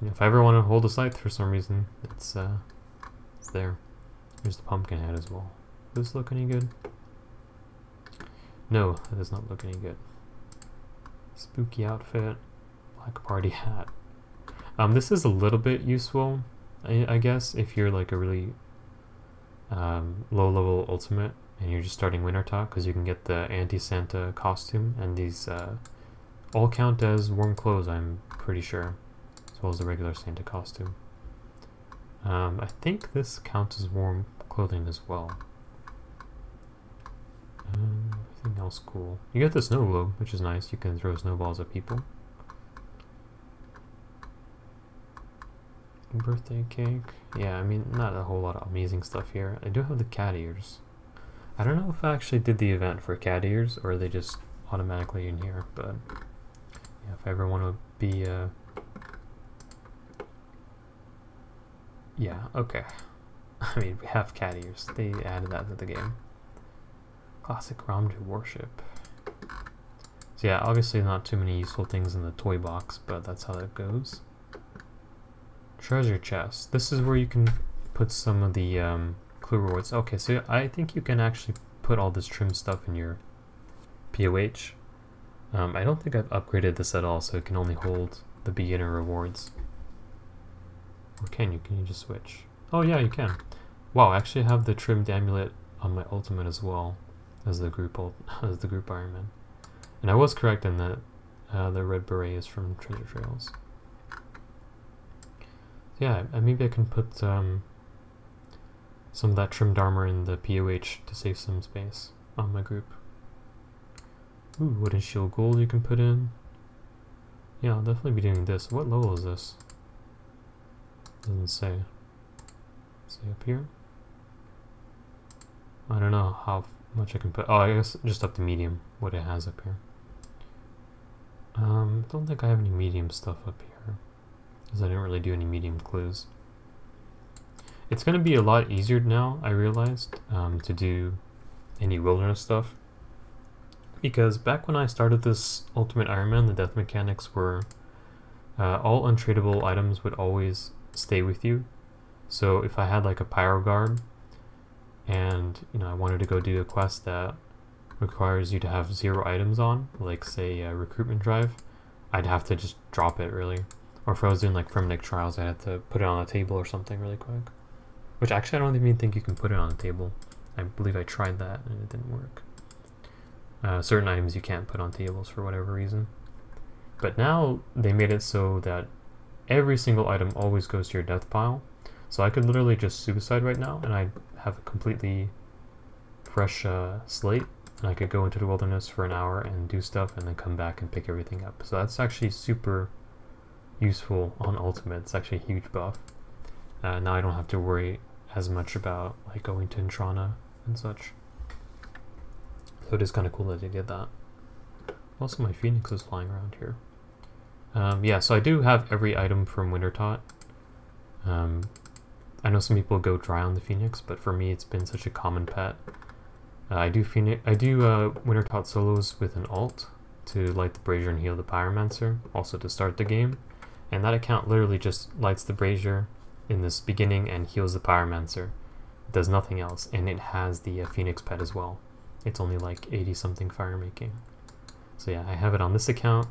if I ever want to hold a scythe for some reason, it's there. Here's the pumpkin head as well. Does this look any good? No, it does not look any good. Spooky outfit, black party hat. This is a little bit useful, I guess, if you're like a really low-level ultimate and you're just starting Wintertot, because you can get the anti-Santa costume, and these all count as warm clothes, I'm pretty sure, as well as the regular Santa costume. I think this counts as warm clothing as well. Anything else cool? You get the snow globe, which is nice. You can throw snowballs at people. Birthday cake. Yeah, I mean, not a whole lot of amazing stuff here. I do have the cat ears. I don't know if I actually did the event for cat ears, or are they just automatically in here, but yeah, if I ever want to be yeah, okay. I mean, we have cat ears. They added that to the game. Classic ramble worship. So yeah, obviously not too many useful things in the toy box, but that's how that goes. Treasure chest. This is where you can put some of the clue rewards. Okay, so I think you can actually put all this trim stuff in your POH. I don't think I've upgraded this at all, so it can only hold the beginner rewards. Or can you? Can you just switch? Oh yeah, you can. Wow, I actually have the trimmed amulet on my ultimate as well as the group Iron Man. And I was correct in that the red beret is from Treasure Trails. Yeah, maybe I can put some of that trimmed armor in the POH to save some space on my group. Ooh, wooden shield gold you can put in. Yeah, I'll definitely be doing this. What level is this? Doesn't say. Say up here? I don't know how much I can put. Oh, I guess just up to medium, what it has up here. Don't think I have any medium stuff up here, because I didn't really do any medium clues. It's going to be a lot easier now, I realized, to do any wilderness stuff. Because back when I started this Ultimate Iron Man, the death mechanics were all untradeable items would always stay with you. So if I had like a pyro guard and I wanted to go do a quest that requires you to have 0 items on, like say a recruitment drive, I'd have to just drop it really. Or if I was doing like Frenetic Trials, I had to put it on a table or something really quick. Which actually I don't even think you can put it on a table. I believe I tried that and it didn't work. Certain items you can't put on tables for whatever reason. But now they made it so that every single item always goes to your death pile. So I could literally just suicide right now and I'd have a completely fresh slate, and I could go into the wilderness for an hour and do stuff and then come back and pick everything up. So that's actually super useful on Ultimate. It's actually a huge buff. Now I don't have to worry as much about like going to Intrana and such. So it is kind of cool that they did that. Also, my Phoenix is flying around here. Yeah, so I do have every item from Wintertot. I know some people go dry on the Phoenix, but for me it's been such a common pet. I do Wintertot solos with an alt to light the brazier and heal the pyromancer, also to start the game. And that account literally just lights the brazier in this beginning and heals the pyromancer. It does nothing else, and it has the Phoenix pet as well. It's only like 80 something fire making. So yeah, I have it on this account,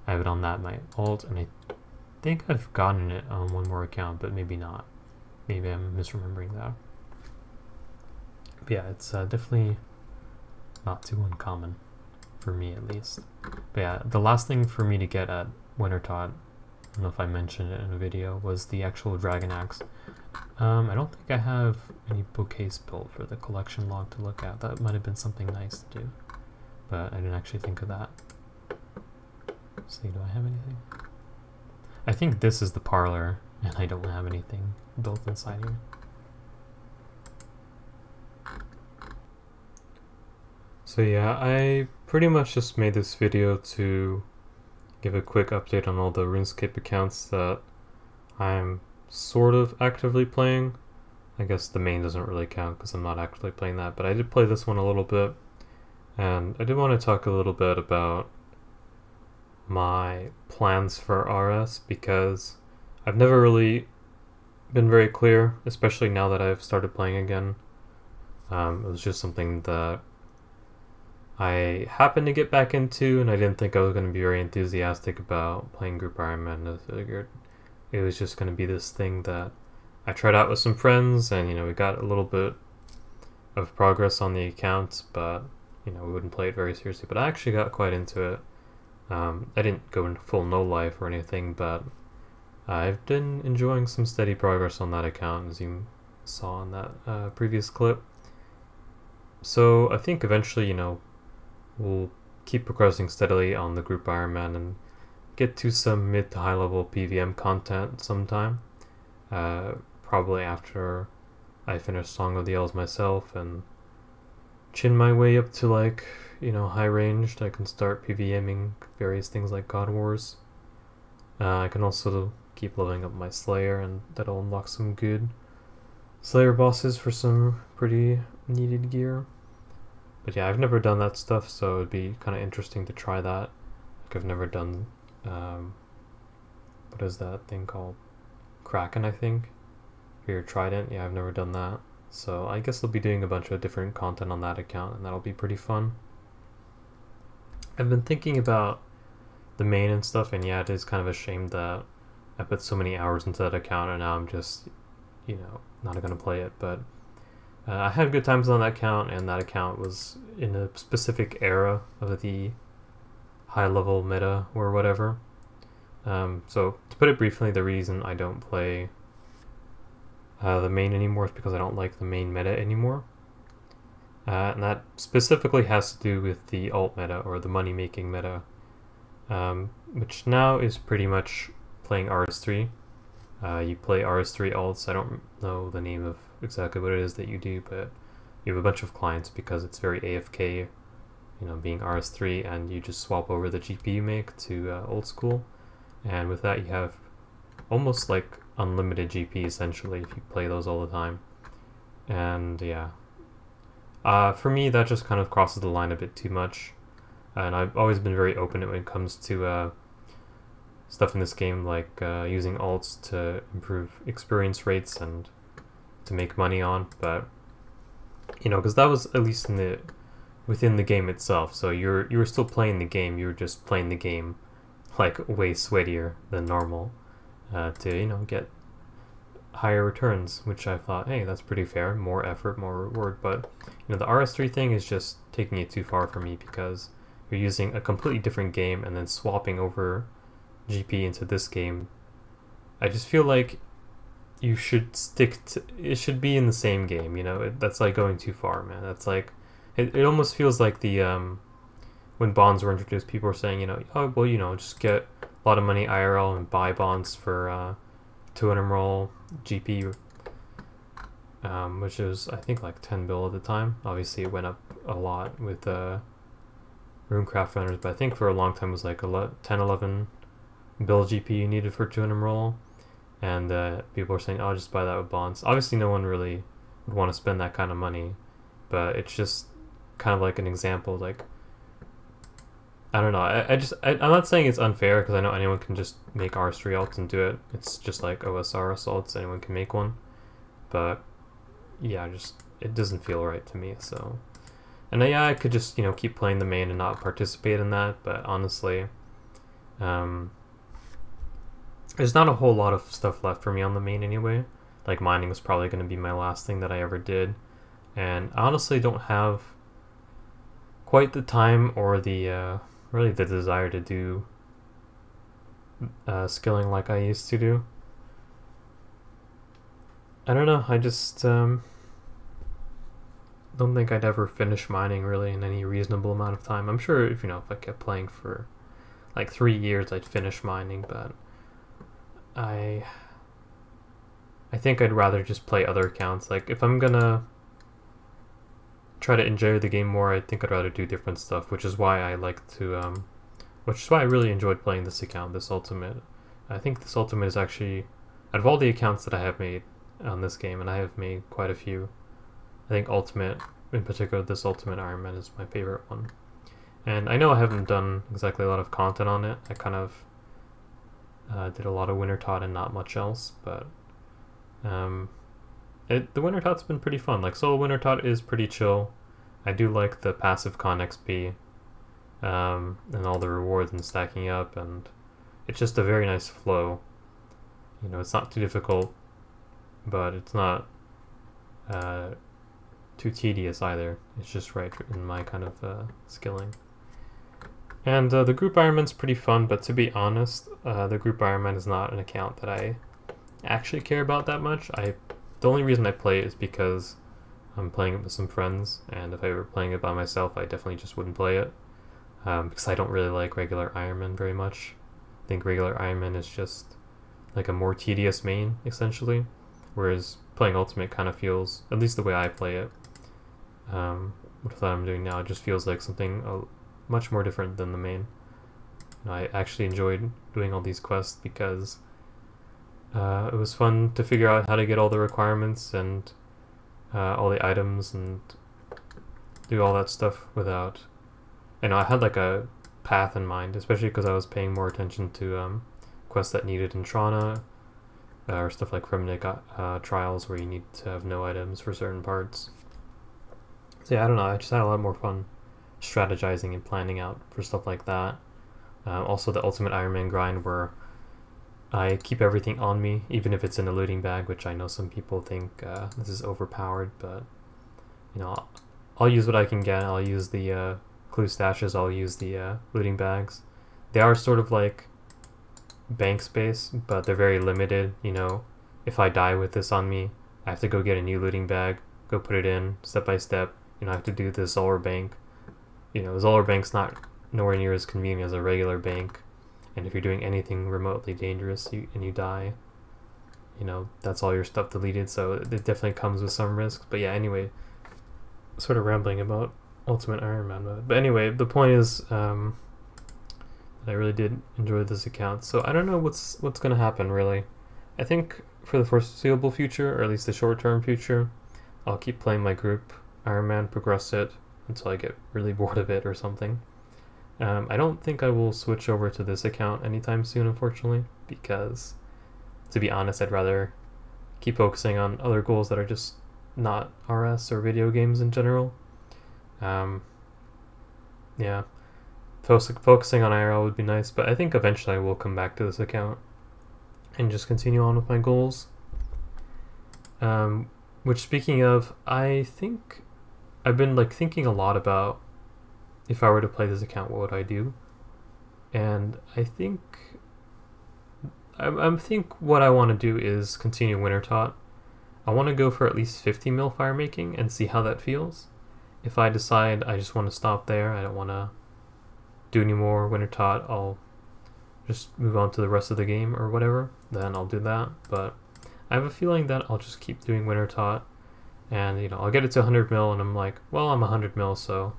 I have it on that, my alt, and I think I've gotten it on one more account, but maybe not. Maybe I'm misremembering that. But yeah, it's definitely not too uncommon, for me at least. But yeah, the last thing for me to get at Wintertot, I don't know if I mentioned it in a video, was the actual Dragon Axe. I don't think I have any bouquets built for the collection log to look at. That might have been something nice to do, but I didn't actually think of that. Let's see, do I have anything? I think this is the parlor, and I don't have anything built inside here. So yeah, I pretty much just made this video to give a quick update on all the RuneScape accounts that I'm sort of actively playing. I guess the main doesn't really count because I'm not actively playing that, but I did play this one a little bit. And I did want to talk a little bit about my plans for RS because I've never really been very clear, especially now that I've started playing again. It was just something that I happened to get back into, and I didn't think I was going to be very enthusiastic about playing Group Iron Man. I figured it was just going to be this thing that I tried out with some friends, and we got a little bit of progress on the account, but we wouldn't play it very seriously. But I actually got quite into it. I didn't go into full no life or anything, but I've been enjoying some steady progress on that account, as you saw in that previous clip. So I think eventually, we'll keep progressing steadily on the Group Iron Man and get to some mid to high level PVM content sometime. Probably after I finish Song of the Elves myself and chin my way up to high ranged. I can start PVMing various things like God Wars. I can also keep leveling up my Slayer, and that'll unlock some good Slayer bosses for some pretty needed gear. But yeah, I've never done that stuff, so it'd be kind of interesting to try that. I've never done, what is that thing called? Kraken, I think? For your Trident. Yeah, I've never done that. So I guess I'll be doing a bunch of different content on that account, and that'll be pretty fun. I've been thinking about the main and stuff, and yeah, it is kind of a shame that I put so many hours into that account, and now I'm just, not gonna play it, but I had good times on that account, and that account was in a specific era of the high-level meta or whatever. So to put it briefly, the reason I don't play the main anymore is because I don't like the main meta anymore. And that specifically has to do with the alt meta, or the money-making meta, which now is pretty much playing RS3. You play RS3 alts. I don't know the name of exactly what it is that you do, but you have a bunch of clients because it's very AFK, being RS3, and you just swap over the GP you make to old school, and with that you have almost like unlimited GP essentially if you play those all the time. And yeah, for me that just kind of crosses the line a bit too much, and I've always been very open when it comes to stuff in this game, like using alts to improve experience rates and to make money on, but because that was at least within the game itself. So you were still playing the game. You were just playing the game like way sweatier than normal to get higher returns, which I thought, hey, that's pretty fair. More effort, more reward. But the RS3 thing is just taking it too far for me, because you're using a completely different game and then swapping over GP into this game. I just feel like you should stick to it. Should be in the same game. That's like going too far, man. That's like it almost feels like the when bonds were introduced, people were saying, oh well, just get a lot of money IRL and buy bonds for 200 roll GP, which was I think like 10 bill at the time. Obviously it went up a lot with Runecraft runners, but I think for a long time it was like 10-11 bill GP you needed for 200 roll, and people were saying, oh, just buy that with bonds. Obviously no one really would want to spend that kind of money, but it's just kind of like an example. Like, I don't know, I'm not saying it's unfair, because I know anyone can just make RS3 alts and do it. It's just like OSR assaults, anyone can make one, but yeah, it doesn't feel right to me. So, and yeah, I could just keep playing the main and not participate in that, but honestly there's not a whole lot of stuff left for me on the main anyway. Like, mining was probably going to be my last thing that I ever did, and I honestly don't have quite the time or the really the desire to do skilling like I used to do. I don't know, I just don't think I'd ever finish mining really in any reasonable amount of time. I'm sure if I kept playing for like 3 years I'd finish mining, but I think I'd rather just play other accounts. Like, if I'm gonna try to enjoy the game more, I think I'd rather do different stuff, which is why I like to which is why I really enjoyed playing this account, this ultimate. I think this ultimate is actually, out of all the accounts that I have made on this game, and I have made quite a few, I think ultimate in particular this Ultimate Iron Man is my favorite one. And I know I haven't done exactly a lot of content on it. I kind of did a lot of Wintertot and not much else, but the Wintertot's been pretty fun. Like, solo Wintertot is pretty chill. I do like the passive con XP and all the rewards and stacking up, and it's just a very nice flow. You know, it's not too difficult, but it's not too tedious either. It's just right in my kind of skilling. And the group Ironman's pretty fun, but to be honest, the group Ironman is not an account that I actually care about that much. The only reason I play it is because I'm playing it with some friends, and if I were playing it by myself, I definitely just wouldn't play it, because I don't really like regular Ironman very much. I think regular Ironman is just like a more tedious main, essentially, whereas playing Ultimate kind of feels, at least the way I play it, what I'm doing now, it just feels like something much more different than the main. I actually enjoyed doing all these quests because it was fun to figure out how to get all the requirements and all the items and do all that stuff without... I had like a path in mind, especially because I was paying more attention to quests that needed Intrana, or stuff like Remnant trials where you need to have no items for certain parts. So yeah, I don't know, I just had a lot more fun strategizing and planning out for stuff like that. Also the Ultimate Iron Man grind where I keep everything on me, even if it's in a looting bag, which I know some people think this is overpowered, but you know, I'll use what I can get. I'll use the clue stashes, I'll use the looting bags. They are sort of like bank space, but they're very limited. You know, if I die with this on me, I have to go get a new looting bag, go put it in step by step. You know, I have to do the Zoller bank. You know, the Zoller bank's not nowhere near as convenient as a regular bank, and if you're doing anything remotely dangerous and you die, you know, that's all your stuff deleted, so it definitely comes with some risks. But yeah, anyway, sort of rambling about Ultimate Iron Man mode. But anyway, the point is I really did enjoy this account, so I don't know what's going to happen, really. I think for the foreseeable future, or at least the short-term future, I'll keep playing my group Iron Man, progress it until I get really bored of it or something. I don't think I will switch over to this account anytime soon, unfortunately, because, to be honest, I'd rather keep focusing on other goals that are just not RS or video games in general. Yeah, focusing on IRL would be nice, but I think eventually I will come back to this account and just continue on with my goals. Which, speaking of, I think I've been like thinking a lot about if I were to play this account, what would I do? And I think what I want to do is continue Wintertot. I want to go for at least 50 mil fire making and see how that feels. If I decide I just want to stop there, I don't want to do any more Wintertot, I'll just move on to the rest of the game or whatever, then I'll do that. But I have a feeling that I'll just keep doing Wintertot, and you know, I'll get it to 100 mil and I'm like, well, I'm 100 mil, so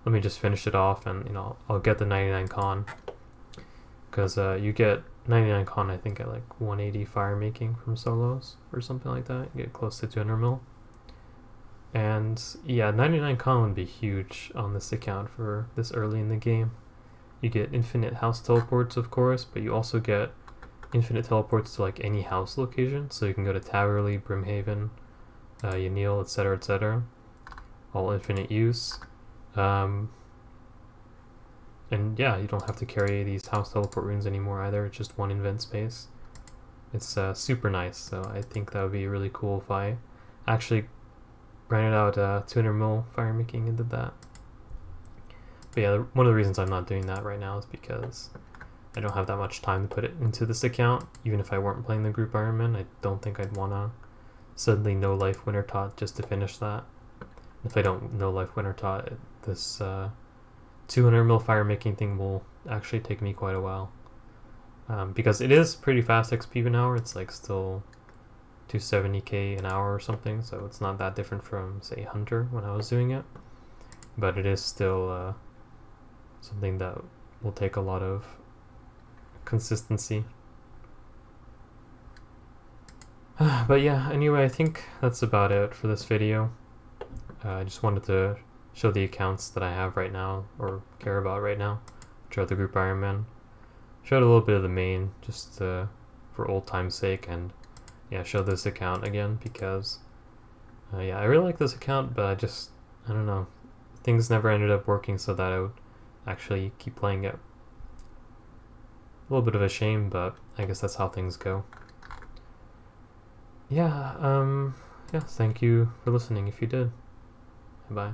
let me just finish it off, and you know, I'll get the 99 con, because you get 99 con I think at like 180 fire making from solos or something like that. You get close to 200 mil, and yeah, 99 con would be huge on this account for this early in the game. You get infinite house teleports, of course, but you also get infinite teleports to like any house location, so you can go to Taverley, Brimhaven, Yanil, etc., etc. All infinite use. And yeah, you don't have to carry these house teleport runes anymore either. It's just one invent space. It's super nice, so I think that would be really cool if I actually grinded out 200 mil fire making and did that. But yeah, one of the reasons I'm not doing that right now is because I don't have that much time to put it into this account. Even if I weren't playing the group Ironman, I don't think I'd want to suddenly no life Wintertot just to finish that. If I don't no life Wintertot, this 200 mil fire making thing will actually take me quite a while. Because it is pretty fast XP an hour. It's like still 270k an hour or something, so it's not that different from, say, Hunter when I was doing it. But it is still something that will take a lot of consistency. But yeah, anyway, I think that's about it for this video. I just wanted to show the accounts that I have right now, or care about right now, which are the group Iron Man. Showed a little bit of the main, just for old time's sake, and yeah, show this account again because yeah, I really like this account, but I don't know, things never ended up working so that I would actually keep playing it. A little bit of a shame, but I guess that's how things go. Yeah, yeah, thank you for listening if you did. Bye.